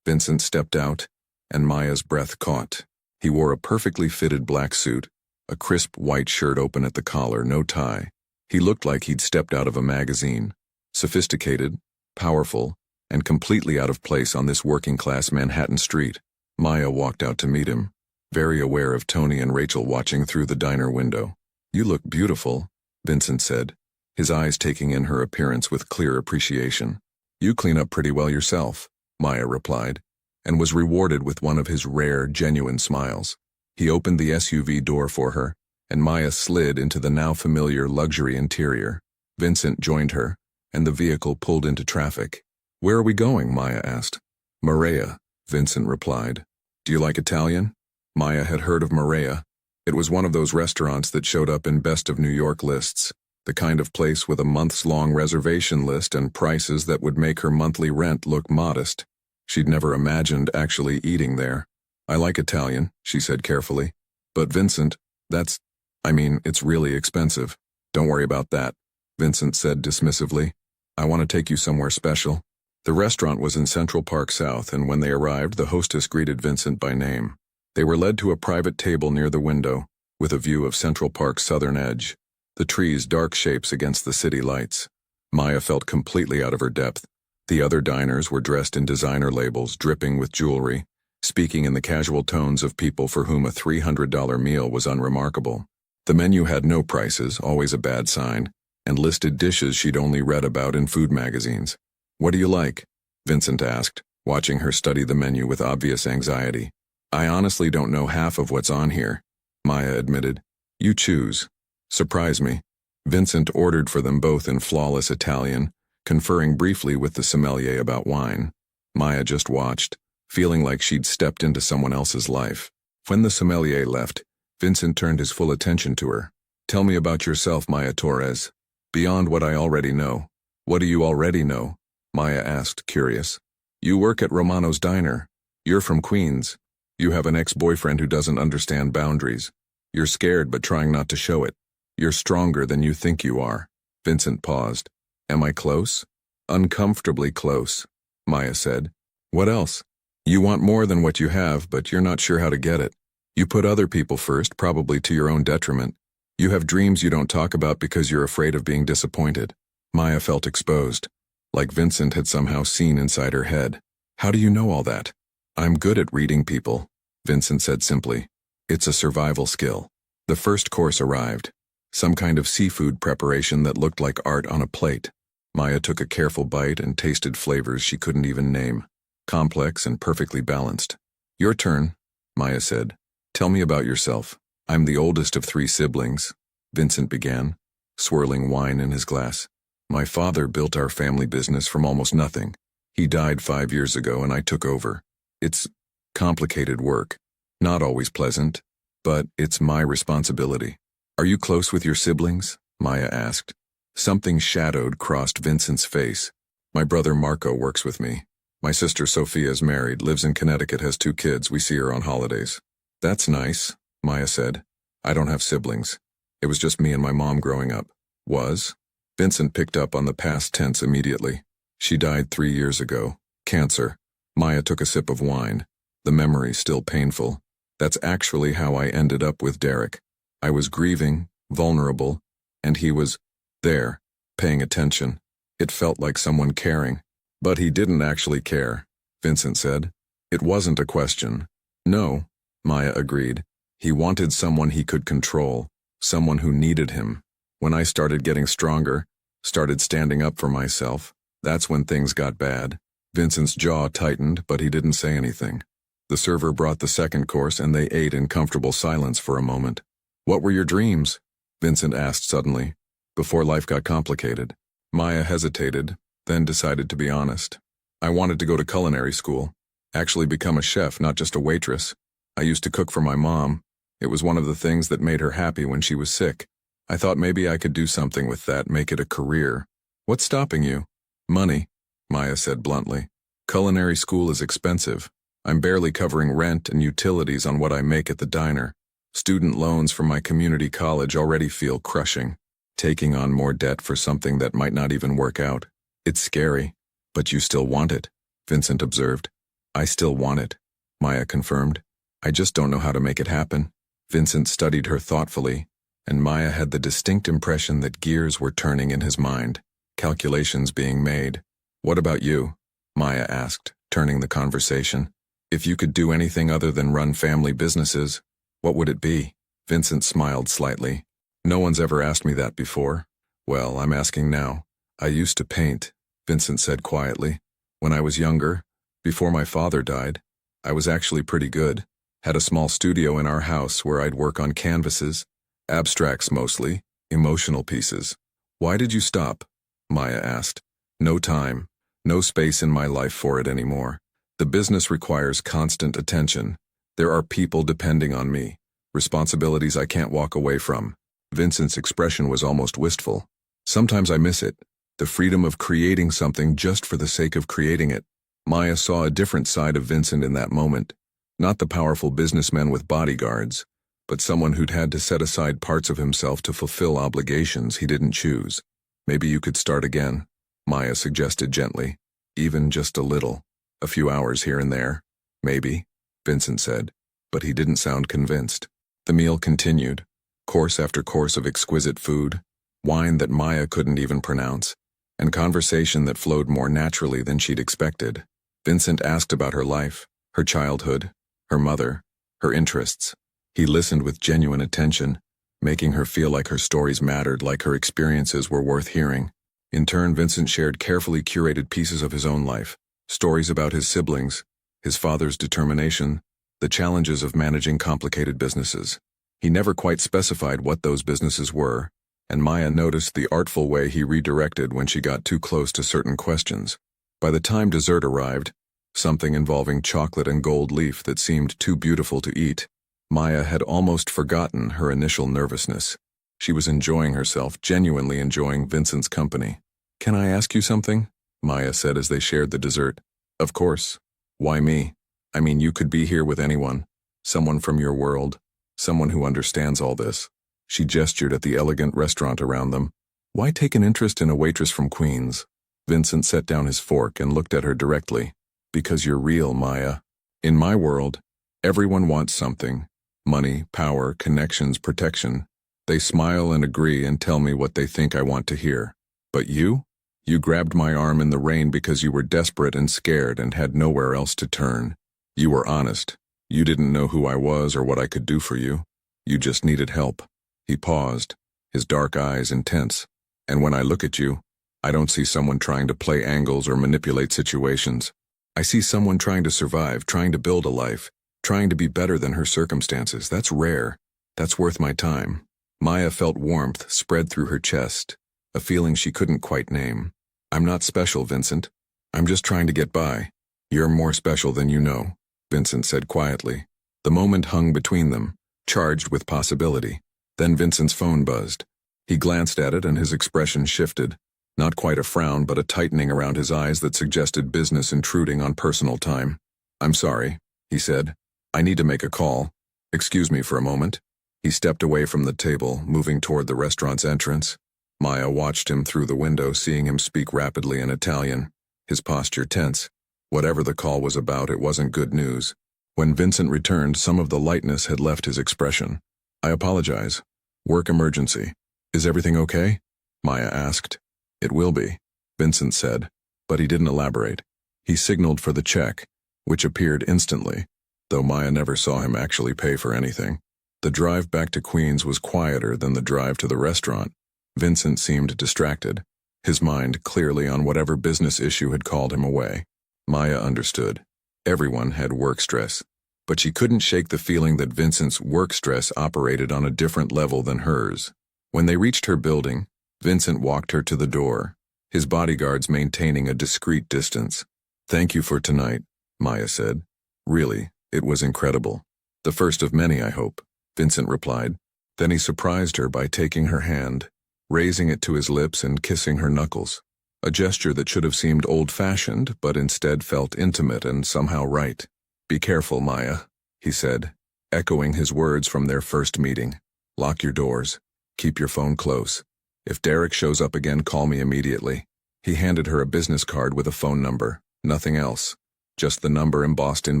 Vincent stepped out, and Maya's breath caught. He wore a perfectly fitted black suit, a crisp white shirt open at the collar, no tie. He looked like he'd stepped out of a magazine. Sophisticated, powerful, and completely out of place on this working-class Manhattan street. Maya walked out to meet him, very aware of Tony and Rachel watching through the diner window. "You look beautiful," Vincent said, his eyes taking in her appearance with clear appreciation. "You clean up pretty well yourself," Maya replied, and was rewarded with one of his rare, genuine smiles. He opened the SUV door for her, and Maya slid into the now familiar luxury interior. Vincent joined her, and the vehicle pulled into traffic. "Where are we going?" Maya asked. "Marea," Vincent replied. "Do you like Italian?" Maya had heard of Marea. It was one of those restaurants that showed up in Best of New York lists, the kind of place with a months-long reservation list and prices that would make her monthly rent look modest. She'd never imagined actually eating there. "I like Italian," she said carefully. "But Vincent, it's really expensive." "Don't worry about that," Vincent said dismissively. "I want to take you somewhere special." The restaurant was in Central Park South, and when they arrived, the hostess greeted Vincent by name. They were led to a private table near the window, with a view of Central Park's southern edge, the trees dark shapes against the city lights. Maya felt completely out of her depth. The other diners were dressed in designer labels, dripping with jewelry, speaking in the casual tones of people for whom a $300 meal was unremarkable. The menu had no prices, always a bad sign, and listed dishes she'd only read about in food magazines. "What do you like?" Vincent asked, watching her study the menu with obvious anxiety. "I honestly don't know half of what's on here," Maya admitted. "You choose. Surprise me." Vincent ordered for them both in flawless Italian, conferring briefly with the sommelier about wine. Maya just watched, feeling like she'd stepped into someone else's life. When the sommelier left, Vincent turned his full attention to her. "Tell me about yourself, Maya Torres. Beyond what I already know." "What do you already know?" Maya asked, curious. "You work at Romano's Diner. You're from Queens. You have an ex-boyfriend who doesn't understand boundaries. You're scared but trying not to show it. You're stronger than you think you are." Vincent paused. "Am I close?" "Uncomfortably close," Maya said. "What else?" "You want more than what you have, but you're not sure how to get it. You put other people first, probably to your own detriment. You have dreams you don't talk about because you're afraid of being disappointed." Maya felt exposed, like Vincent had somehow seen inside her head. "How do you know all that?" "I'm good at reading people," Vincent said simply. "It's a survival skill." The first course arrived. some kind of seafood preparation that looked like art on a plate. Maya took a careful bite and tasted flavors she couldn't even name, complex and perfectly balanced. Your turn, Maya said. Tell me about yourself. I'm the oldest of 3 siblings, Vincent began, swirling wine in his glass. My father built our family business from almost nothing. He died 5 years ago and I took over. It's complicated work, not always pleasant, but it's my responsibility. Are you close with your siblings? Maya asked. Something shadowed crossed Vincent's face. My brother Marco works with me. My sister Sophia is married, lives in Connecticut, has 2 kids. We see her on holidays. That's nice, Maya said. I don't have siblings. It was just me and my mom growing up. Was? Vincent picked up on the past tense immediately. She died 3 years ago. Cancer. Maya took a sip of wine. The memory still painful. That's actually how I ended up with Derek. I was grieving, vulnerable, and he was there, paying attention. It felt like someone caring. But he didn't actually care, Vincent said. It wasn't a question. No, Maya agreed. He wanted someone he could control, someone who needed him. When I started getting stronger, started standing up for myself, that's when things got bad. Vincent's jaw tightened, but he didn't say anything. The server brought the second course and they ate in comfortable silence for a moment. What were your dreams? Vincent asked suddenly, before life got complicated. Maya hesitated, then decided to be honest. I wanted to go to culinary school, actually become a chef, not just a waitress. I used to cook for my mom. It was one of the things that made her happy when she was sick. I thought maybe I could do something with that, make it a career. What's stopping you? Money, Maya said bluntly. Culinary school is expensive. I'm barely covering rent and utilities on what I make at the diner. Student loans from my community college already feel crushing. Taking on more debt for something that might not even work out. It's scary, but you still want it, Vincent observed. I still want it, Maya confirmed. I just don't know how to make it happen. Vincent studied her thoughtfully, and Maya had the distinct impression that gears were turning in his mind, calculations being made. What about you? Maya asked, turning the conversation. If you could do anything other than run family businesses, what would it be? Vincent smiled slightly. No one's ever asked me that before. Well, I'm asking now. I used to paint, Vincent said quietly. When I was younger, before my father died, I was actually pretty good. Had a small studio in our house where I'd work on canvases, abstracts mostly, emotional pieces. Why did you stop? Maya asked. No time, no space in my life for it anymore. The business requires constant attention. There are people depending on me, responsibilities I can't walk away from. Vincent's expression was almost wistful. Sometimes I miss it, the freedom of creating something just for the sake of creating it. Maya saw a different side of Vincent in that moment. Not the powerful businessman with bodyguards, but someone who'd had to set aside parts of himself to fulfill obligations he didn't choose. Maybe you could start again, Maya suggested gently. Even just a little. A few hours here and there. Maybe, Vincent said, but he didn't sound convinced. The meal continued. Course after course of exquisite food, wine that Maya couldn't even pronounce, and conversation that flowed more naturally than she'd expected. Vincent asked about her life, her childhood, her mother, her interests. He listened with genuine attention, making her feel like her stories mattered, like her experiences were worth hearing. In turn, Vincent shared carefully curated pieces of his own life, stories about his siblings, his father's determination, the challenges of managing complicated businesses. He never quite specified what those businesses were, and Maya noticed the artful way he redirected when she got too close to certain questions. By the time dessert arrived, something involving chocolate and gold leaf that seemed too beautiful to eat, Maya had almost forgotten her initial nervousness. She was enjoying herself, genuinely enjoying Vincent's company. Can I ask you something? Maya said as they shared the dessert. Of course. Why me? I mean, you could be here with anyone. Someone from your world. Someone who understands all this. She gestured at the elegant restaurant around them. Why take an interest in a waitress from Queens? Vincent set down his fork and looked at her directly. Because you're real, Maya. In my world, everyone wants something. Money, power, connections, protection. They smile and agree and tell me what they think I want to hear. But you? You grabbed my arm in the rain because you were desperate and scared and had nowhere else to turn. You were honest. You didn't know who I was or what I could do for you. You just needed help. He paused, his dark eyes intense. And when I look at you, I don't see someone trying to play angles or manipulate situations. I see someone trying to survive, trying to build a life, trying to be better than her circumstances. That's rare. That's worth my time. Maya felt warmth spread through her chest, a feeling she couldn't quite name. I'm not special, Vincent. I'm just trying to get by. You're more special than you know, Vincent said quietly. The moment hung between them, charged with possibility. Then Vincent's phone buzzed. He glanced at it and his expression shifted. Not quite a frown, but a tightening around his eyes that suggested business intruding on personal time. I'm sorry, he said. I need to make a call. Excuse me for a moment. He stepped away from the table, moving toward the restaurant's entrance. Maya watched him through the window, seeing him speak rapidly in Italian, his posture tense. Whatever the call was about, it wasn't good news. When Vincent returned, some of the lightness had left his expression. I apologize. Work emergency. Is everything okay? Maya asked. It will be, Vincent said, but he didn't elaborate. He signaled for the check, which appeared instantly, though Maya never saw him actually pay for anything. The drive back to Queens was quieter than the drive to the restaurant. Vincent seemed distracted, his mind clearly on whatever business issue had called him away. Maya understood. Everyone had work stress, but she couldn't shake the feeling that Vincent's work stress operated on a different level than hers. When they reached her building, Vincent walked her to the door, his bodyguards maintaining a discreet distance. Thank you for tonight, Maya said. Really, it was incredible. The first of many, I hope, Vincent replied. Then he surprised her by taking her hand, raising it to his lips and kissing her knuckles. A gesture that should have seemed old-fashioned, but instead felt intimate and somehow right. Be careful, Maya, he said, echoing his words from their first meeting. Lock your doors. Keep your phone close. If Derek shows up again, call me immediately. He handed her a business card with a phone number, nothing else. Just the number embossed in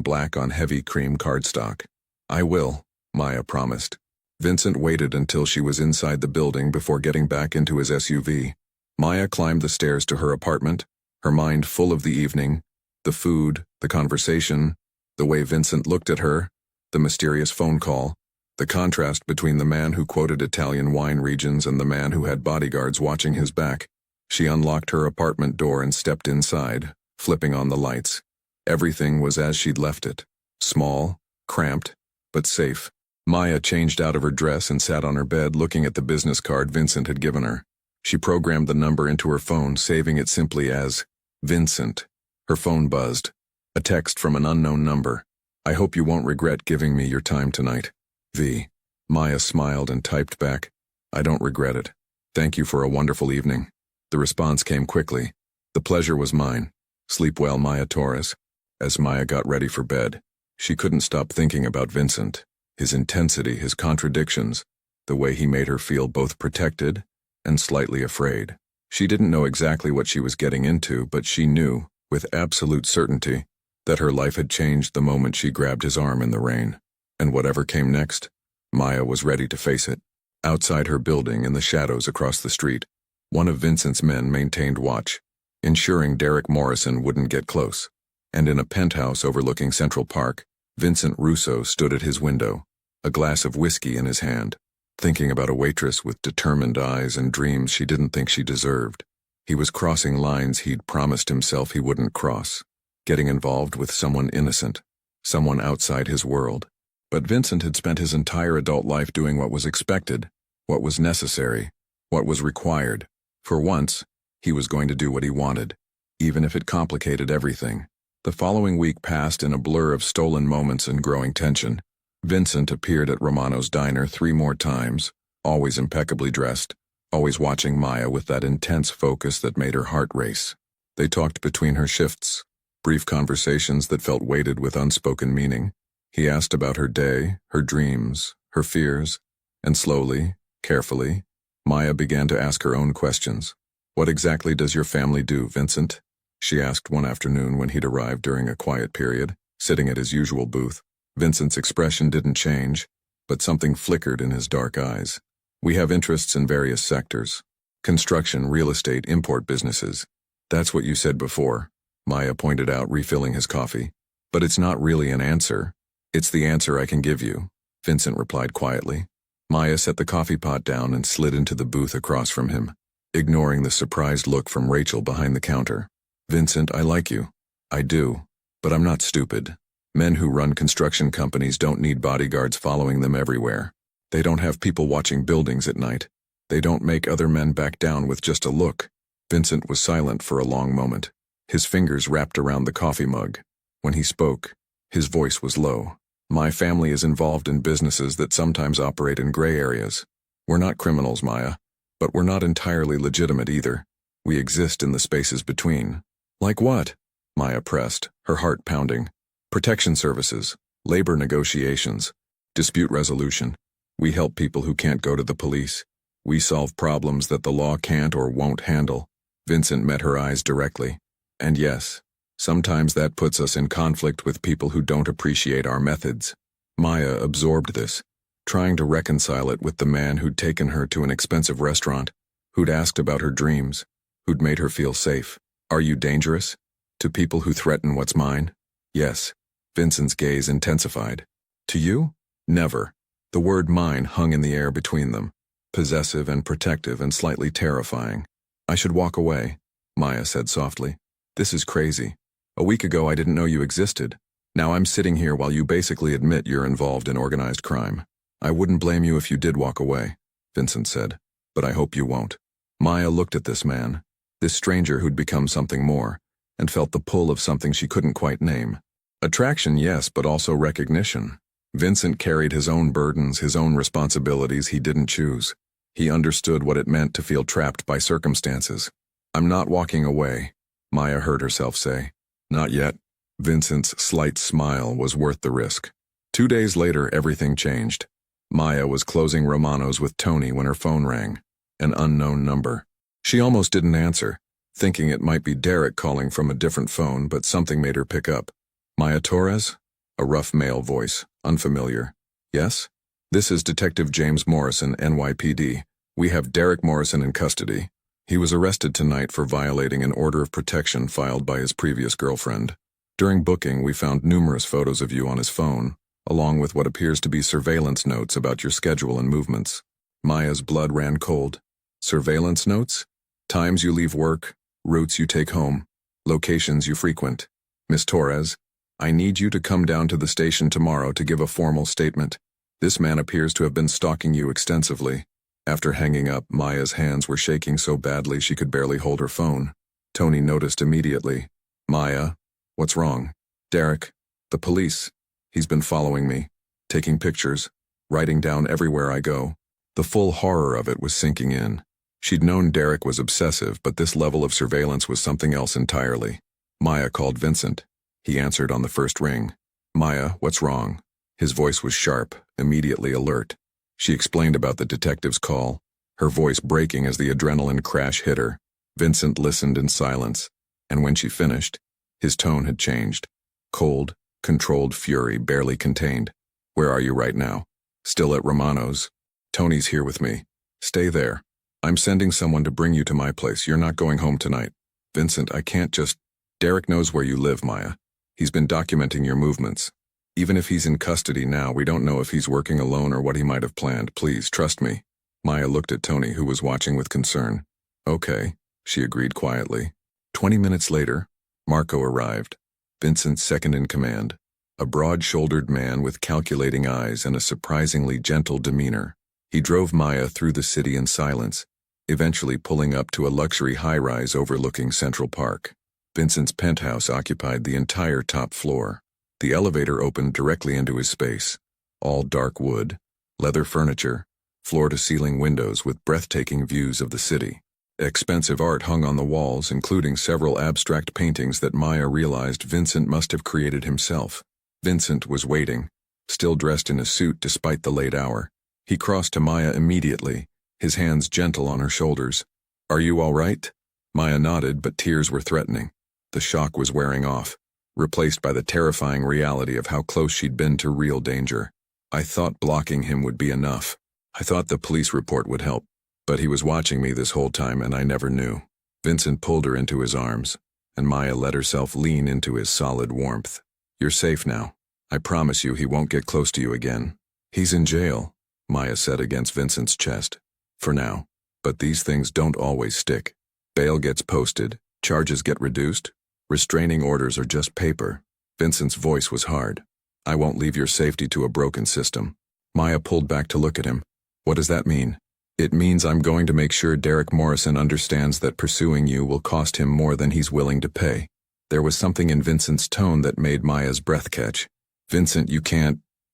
black on heavy cream cardstock. I will, Maya promised. Vincent waited until she was inside the building before getting back into his SUV. Maya climbed the stairs to her apartment, her mind full of the evening, the food, the conversation, the way Vincent looked at her, the mysterious phone call, the contrast between the man who quoted Italian wine regions and the man who had bodyguards watching his back. She unlocked her apartment door and stepped inside, flipping on the lights. Everything was as she'd left it. Small, cramped, but safe. Maya changed out of her dress and sat on her bed looking at the business card Vincent had given her. She programmed the number into her phone, saving it simply as Vincent. Her phone buzzed. A text from an unknown number. I hope you won't regret giving me your time tonight. V. Maya smiled and typed back. I don't regret it. Thank you for a wonderful evening. The response came quickly. The pleasure was mine. Sleep well, Maya Torres. As Maya got ready for bed, she couldn't stop thinking about Vincent, his intensity, his contradictions, the way he made her feel both protected and slightly afraid. She didn't know exactly what she was getting into, but she knew, with absolute certainty, that her life had changed the moment she grabbed his arm in the rain. And whatever came next, Maya was ready to face it. Outside her building, in the shadows across the street, one of Vincent's men maintained watch, ensuring Derek Morrison wouldn't get close. And in a penthouse overlooking Central Park, Vincent Russo stood at his window, a glass of whiskey in his hand, thinking about a waitress with determined eyes and dreams she didn't think she deserved. He was crossing lines he'd promised himself he wouldn't cross, getting involved with someone innocent, someone outside his world. But Vincent had spent his entire adult life doing what was expected, what was necessary, what was required. For once, he was going to do what he wanted, even if it complicated everything. The following week passed in a blur of stolen moments and growing tension. Vincent appeared at Romano's diner 3 more times, always impeccably dressed, always watching Maya with that intense focus that made her heart race. They talked between her shifts, brief conversations that felt weighted with unspoken meaning. He asked about her day, her dreams, her fears, and slowly, carefully, Maya began to ask her own questions. What exactly does your family do, Vincent? She asked one afternoon when he'd arrived during a quiet period, sitting at his usual booth. Vincent's expression didn't change, but something flickered in his dark eyes. We have interests in various sectors. Construction, real estate, import businesses. That's what you said before, Maya pointed out, refilling his coffee. But it's not really an answer. It's the answer I can give you, Vincent replied quietly. Maya set the coffee pot down and slid into the booth across from him, ignoring the surprised look from Rachel behind the counter. Vincent, I like you. I do. But I'm not stupid. Men who run construction companies don't need bodyguards following them everywhere. They don't have people watching buildings at night. They don't make other men back down with just a look. Vincent was silent for a long moment, his fingers wrapped around the coffee mug. When he spoke, his voice was low. My family is involved in businesses that sometimes operate in gray areas. We're not criminals, Maya, but we're not entirely legitimate either. We exist in the spaces between. Like what? Maya pressed, her heart pounding. Protection services, labor negotiations, dispute resolution. We help people who can't go to the police. We solve problems that the law can't or won't handle. Vincent met her eyes directly. And yes, sometimes that puts us in conflict with people who don't appreciate our methods. Maya absorbed this, trying to reconcile it with the man who'd taken her to an expensive restaurant, who'd asked about her dreams, who'd made her feel safe. Are you dangerous? To people who threaten what's mine? Yes. Vincent's gaze intensified. To you? Never. The word mine hung in the air between them, possessive and protective and slightly terrifying. I should walk away, Maya said softly. This is crazy. A week ago I didn't know you existed. Now I'm sitting here while you basically admit you're involved in organized crime. I wouldn't blame you if you did walk away, Vincent said, but I hope you won't. Maya looked at this man, this stranger who'd become something more, and felt the pull of something she couldn't quite name. Attraction, yes, but also recognition. Vincent carried his own burdens, his own responsibilities he didn't choose. He understood what it meant to feel trapped by circumstances. I'm not walking away, Maya heard herself say. Not yet. Vincent's slight smile was worth the risk. 2 days later, everything changed. Maya was closing Romano's with Tony when her phone rang. An unknown number. She almost didn't answer, thinking it might be Derek calling from a different phone, but something made her pick up. Maya Torres? A rough male voice, unfamiliar. Yes? This is Detective James Morrison, NYPD. We have Derek Morrison in custody. He was arrested tonight for violating an order of protection filed by his previous girlfriend. During booking, we found numerous photos of you on his phone, along with what appears to be surveillance notes about your schedule and movements. Maya's blood ran cold. Surveillance notes? Times you leave work, routes you take home, locations you frequent. Miss Torres, I need you to come down to the station tomorrow to give a formal statement. This man appears to have been stalking you extensively. After hanging up, Maya's hands were shaking so badly she could barely hold her phone. Tony noticed immediately. Maya, what's wrong? Derek, the police. He's been following me, taking pictures, writing down everywhere I go. The full horror of it was sinking in. She'd known Derek was obsessive, but this level of surveillance was something else entirely. Maya called Vincent. He answered on the first ring. Maya, what's wrong? His voice was sharp, immediately alert. She explained about the detective's call, her voice breaking as the adrenaline crash hit her. Vincent listened in silence, and when she finished, his tone had changed. Cold, controlled fury barely contained. Where are you right now? Still at Romano's. Tony's here with me. Stay there. I'm sending someone to bring you to my place. You're not going home tonight. Vincent, I can't just... Derek knows where you live, Maya. He's been documenting your movements. Even if he's in custody now, we don't know if he's working alone or what he might have planned. Please, trust me. Maya looked at Tony, who was watching with concern. Okay, she agreed quietly. 20 minutes later, Marco arrived, Vincent's second in command. A broad-shouldered man with calculating eyes and a surprisingly gentle demeanor. He drove Maya through the city in silence, eventually pulling up to a luxury high-rise overlooking Central Park. Vincent's penthouse occupied the entire top floor. The elevator opened directly into his space. All dark wood, leather furniture, floor-to-ceiling windows with breathtaking views of the city. Expensive art hung on the walls, including several abstract paintings that Maya realized Vincent must have created himself. Vincent was waiting, still dressed in a suit despite the late hour. He crossed to Maya immediately, his hands gentle on her shoulders. Are you all right? Maya nodded, but tears were threatening. The shock was wearing off, replaced by the terrifying reality of how close she'd been to real danger. I thought blocking him would be enough. I thought the police report would help. But he was watching me this whole time and I never knew. Vincent pulled her into his arms, and Maya let herself lean into his solid warmth. You're safe now. I promise you he won't get close to you again. He's in jail. Maya said against Vincent's chest. For now. But these things don't always stick. Bail gets posted, charges get reduced, restraining orders are just paper. Vincent's voice was hard. I won't leave your safety to a broken system. Maya pulled back to look at him. What does that mean? It means I'm going to make sure Derek Morrison understands that pursuing you will cost him more than he's willing to pay. There was something in Vincent's tone that made Maya's breath catch. Vincent, you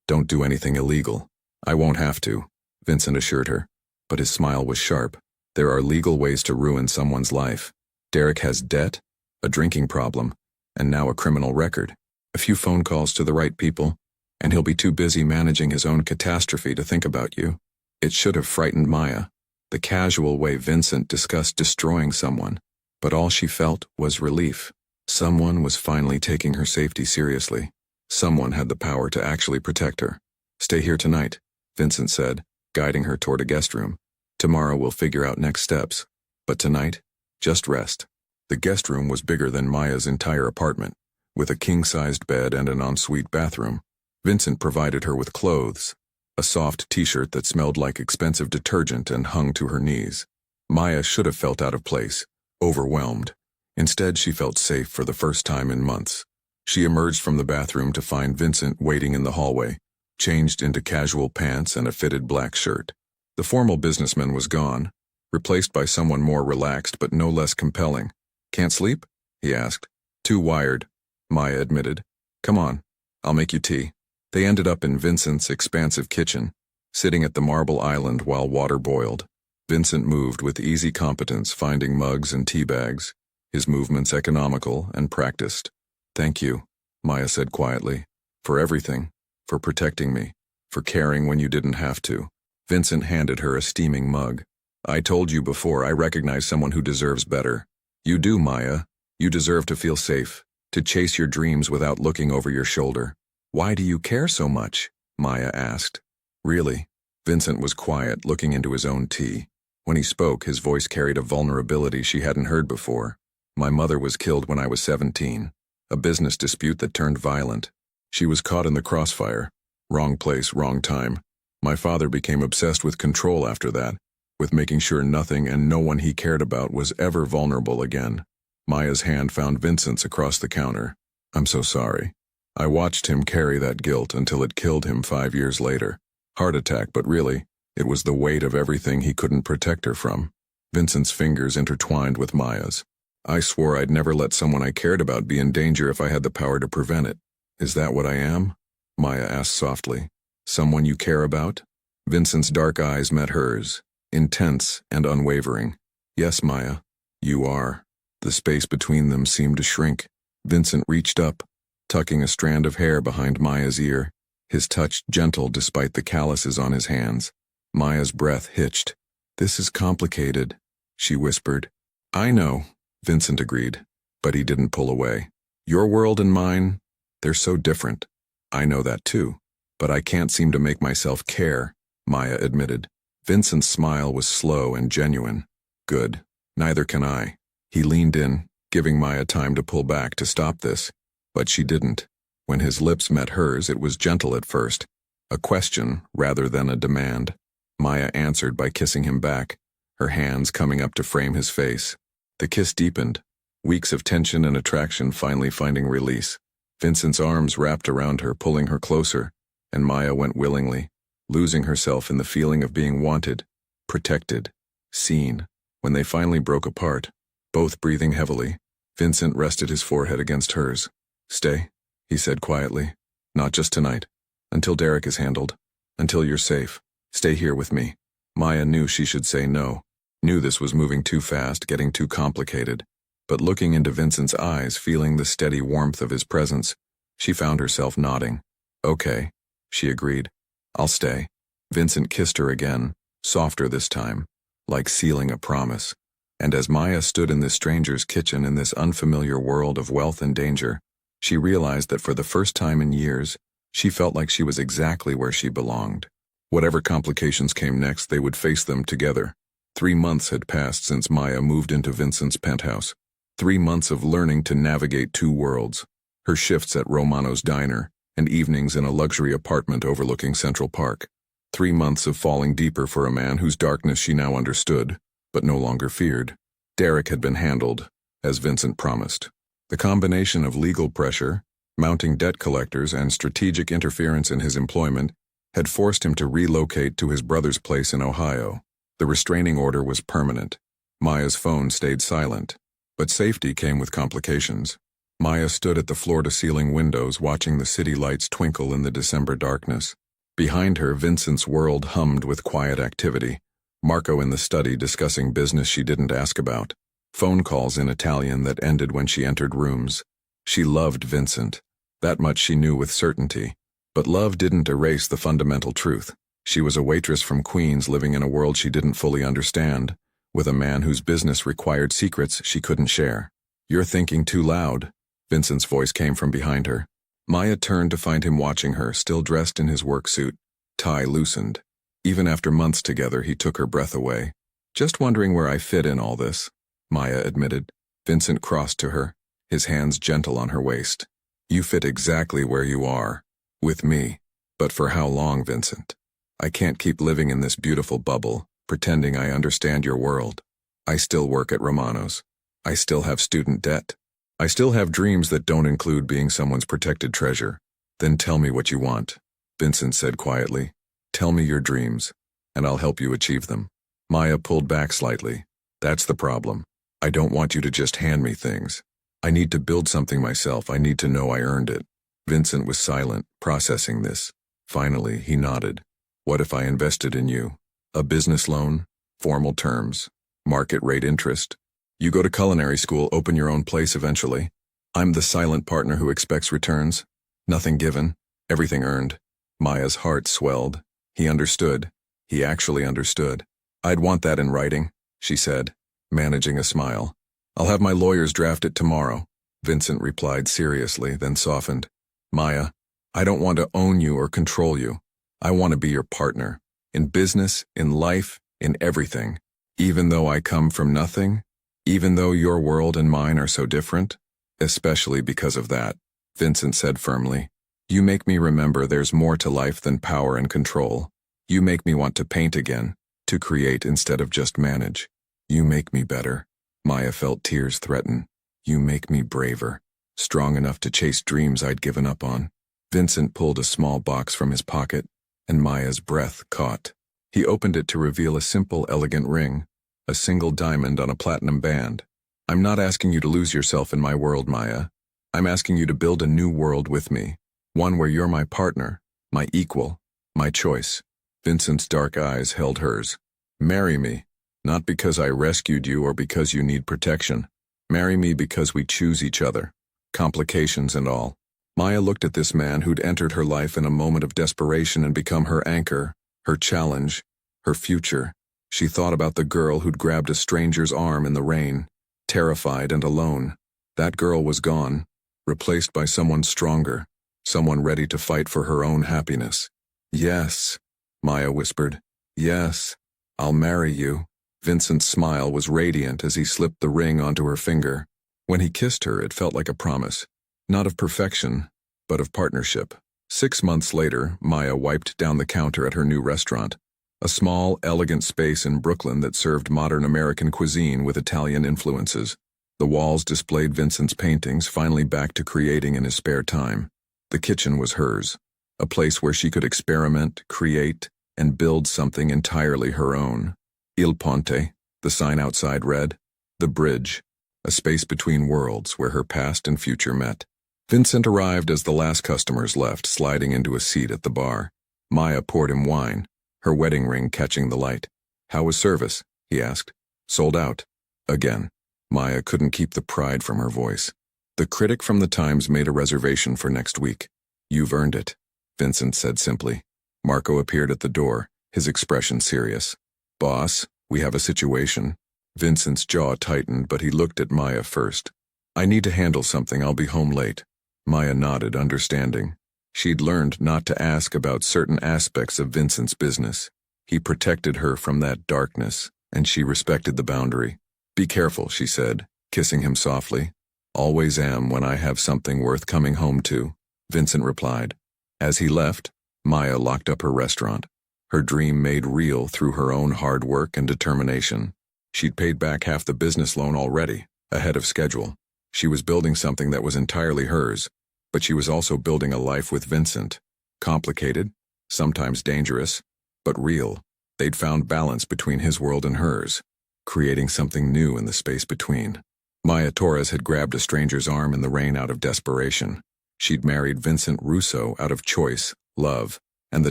don't do anything illegal. I won't have to, Vincent assured her. But his smile was sharp. There are legal ways to ruin someone's life. Derek has debt, a drinking problem, and now a criminal record. A few phone calls to the right people, and he'll be too busy managing his own catastrophe to think about you. It should have frightened Maya, the casual way Vincent discussed destroying someone, but all she felt was relief. Someone was finally taking her safety seriously. Someone had the power to actually protect her. Stay here tonight, Vincent said, guiding her toward a guest room. Tomorrow we'll figure out next steps. But tonight, just rest. The guest room was bigger than Maya's entire apartment, with a king-sized bed and an ensuite bathroom. Vincent provided her with clothes, a soft t-shirt that smelled like expensive detergent and hung to her knees. Maya should have felt out of place, overwhelmed. Instead, she felt safe for the first time in months. She emerged from the bathroom to find Vincent waiting in the hallway, changed into casual pants and a fitted black shirt. The formal businessman was gone, replaced by someone more relaxed but no less compelling. Can't sleep? He asked. Too wired, Maya admitted. Come on, I'll make you tea. They ended up in Vincent's expansive kitchen, sitting at the marble island while water boiled. Vincent moved with easy competence, finding mugs and tea bags, his movements economical and practiced. Thank you, Maya said quietly, for everything, for protecting me, for caring when you didn't have to. Vincent handed her a steaming mug. I told you before I recognize someone who deserves better. You do, Maya. You deserve to feel safe, to chase your dreams without looking over your shoulder. Why do you care so much? Maya asked. Really? Vincent was quiet, looking into his own tea. When he spoke, his voice carried a vulnerability she hadn't heard before. My mother was killed when I was 17. A business dispute that turned violent. She was caught in the crossfire. Wrong place, wrong time. My father became obsessed with control after that, with making sure nothing and no one he cared about was ever vulnerable again. Maya's hand found Vincent's across the counter. I'm so sorry. I watched him carry that guilt until it killed him 5 years later. Heart attack, but really, it was the weight of everything he couldn't protect her from. Vincent's fingers intertwined with Maya's. I swore I'd never let someone I cared about be in danger if I had the power to prevent it. Is that what I am? Maya asked softly. Someone you care about? Vincent's dark eyes met hers, intense and unwavering. Yes, Maya, you are. The space between them seemed to shrink. Vincent reached up, tucking a strand of hair behind Maya's ear, his touch gentle despite the calluses on his hands. Maya's breath hitched. This is complicated, she whispered. I know, Vincent agreed, but he didn't pull away. Your world and mine, they're so different. I know that too, but I can't seem to make myself care, Maya admitted. Vincent's smile was slow and genuine. Good. Neither can I. He leaned in, giving Maya time to pull back to stop this, but she didn't. When his lips met hers, it was gentle at first, a question rather than a demand. Maya answered by kissing him back, her hands coming up to frame his face. The kiss deepened, weeks of tension and attraction finally finding release. Vincent's arms wrapped around her, pulling her closer, and Maya went willingly, losing herself in the feeling of being wanted, protected, seen. When they finally broke apart, both breathing heavily, Vincent rested his forehead against hers. Stay, he said quietly. Not just tonight. Until Derek is handled. Until you're safe. Stay here with me. Maya knew she should say no. Knew this was moving too fast, getting too complicated. But looking into Vincent's eyes, feeling the steady warmth of his presence, she found herself nodding. Okay, she agreed. I'll stay. Vincent kissed her again, softer this time, like sealing a promise. And as Maya stood in this stranger's kitchen in this unfamiliar world of wealth and danger, she realized that for the first time in years, she felt like she was exactly where she belonged. Whatever complications came next, they would face them together. 3 months had passed since Maya moved into Vincent's penthouse. 3 months of learning to navigate 2 worlds, her shifts at Romano's diner and evenings in a luxury apartment overlooking Central Park. 3 months of falling deeper for a man whose darkness she now understood, but no longer feared. Derek had been handled, as Vincent promised. The combination of legal pressure, mounting debt collectors, and strategic interference in his employment had forced him to relocate to his brother's place in Ohio. The restraining order was permanent. Maya's phone stayed silent, but safety came with complications. Maya stood at the floor-to-ceiling windows watching the city lights twinkle in the December darkness. Behind her, Vincent's world hummed with quiet activity. Marco in the study discussing business she didn't ask about. Phone calls in Italian that ended when she entered rooms. She loved Vincent. That much she knew with certainty. But love didn't erase the fundamental truth. She was a waitress from Queens living in a world she didn't fully understand, with a man whose business required secrets she couldn't share. "You're thinking too loud," Vincent's voice came from behind her. Maya turned to find him watching her, still dressed in his work suit, tie loosened. Even after months together, he took her breath away. "Just wondering where I fit in all this," Maya admitted. Vincent crossed to her, his hands gentle on her waist. "You fit exactly where you are. With me. But for how long, Vincent? I can't keep living in this beautiful bubble, pretending I understand your world. I still work at Romano's. I still have student debt. I still have dreams that don't include being someone's protected treasure." "Then tell me what you want," Vincent said quietly. "Tell me your dreams, and I'll help you achieve them." Maya pulled back slightly. "That's the problem. I don't want you to just hand me things. I need to build something myself. I need to know I earned it." Vincent was silent, processing this. Finally, he nodded. "What if I invested in you? A business loan? Formal terms? Market rate interest? You go to culinary school, open your own place eventually. I'm the silent partner who expects returns. Nothing given, everything earned." Maya's heart swelled. He understood. He actually understood. "I'd want that in writing," she said, managing a smile. "I'll have my lawyers draft it tomorrow," Vincent replied seriously, then softened. "Maya, I don't want to own you or control you. I want to be your partner. In business, in life, in everything. Even though I come from nothing, even though your world and mine are so different, especially because of that," Vincent said firmly. "You make me remember there's more to life than power and control. You make me want to paint again, to create instead of just manage. You make me better." Maya felt tears threaten. "You make me braver, strong enough to chase dreams I'd given up on." Vincent pulled a small box from his pocket, and Maya's breath caught. He opened it to reveal a simple, elegant ring, a single diamond on a platinum band. "I'm not asking you to lose yourself in my world, Maya. I'm asking you to build a new world with me, one where you're my partner, my equal, my choice." Vincent's dark eyes held hers. "Marry me, not because I rescued you or because you need protection. Marry me because we choose each other, complications and all." Maya looked at this man who'd entered her life in a moment of desperation and become her anchor, her challenge, her future. She thought about the girl who'd grabbed a stranger's arm in the rain, terrified and alone. That girl was gone, replaced by someone stronger, someone ready to fight for her own happiness. "Yes," Maya whispered. "Yes, I'll marry you." Vincent's smile was radiant as he slipped the ring onto her finger. When he kissed her, it felt like a promise, not of perfection, but of partnership. 6 months later, Maya wiped down the counter at her new restaurant, a small, elegant space in Brooklyn that served modern American cuisine with Italian influences. The walls displayed Vincent's paintings, finally back to creating in his spare time. The kitchen was hers, a place where she could experiment, create, and build something entirely her own. Il Ponte, the sign outside read. The bridge, a space between worlds where her past and future met. Vincent arrived as the last customers left, sliding into a seat at the bar. Maya poured him wine, her wedding ring catching the light. "How was service?" he asked. "Sold out." Again. Maya couldn't keep the pride from her voice. "The critic from the Times made a reservation for next week." "You've earned it," Vincent said simply. Marco appeared at the door, his expression serious. "Boss, we have a situation." Vincent's jaw tightened, but he looked at Maya first. "I need to handle something. I'll be home late." Maya nodded, understanding. She'd learned not to ask about certain aspects of Vincent's business. He protected her from that darkness, and she respected the boundary. "Be careful," she said, kissing him softly. "Always am when I have something worth coming home to," Vincent replied. As he left, Maya locked up her restaurant. her dream made real through her own hard work and determination. She'd paid back half the business loan already, ahead of schedule. She was building something that was entirely hers, but she was also building a life with Vincent. Complicated, sometimes dangerous, but real. They'd found balance between his world and hers, creating something new in the space between. Maya Torres had grabbed a stranger's arm in the rain out of desperation. She'd married Vincent Russo out of choice, love, and the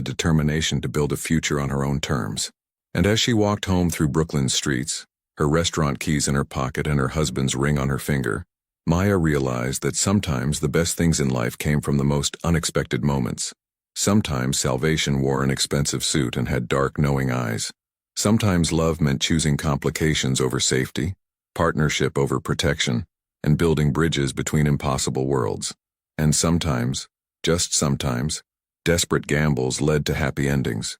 determination to build a future on her own terms. And as she walked home through Brooklyn's streets, her restaurant keys in her pocket and her husband's ring on her finger, Maya realized that sometimes the best things in life came from the most unexpected moments. Sometimes salvation wore an expensive suit and had dark, knowing eyes. Sometimes love meant choosing complications over safety, partnership over protection, and building bridges between impossible worlds. And sometimes, just sometimes, desperate gambles led to happy endings.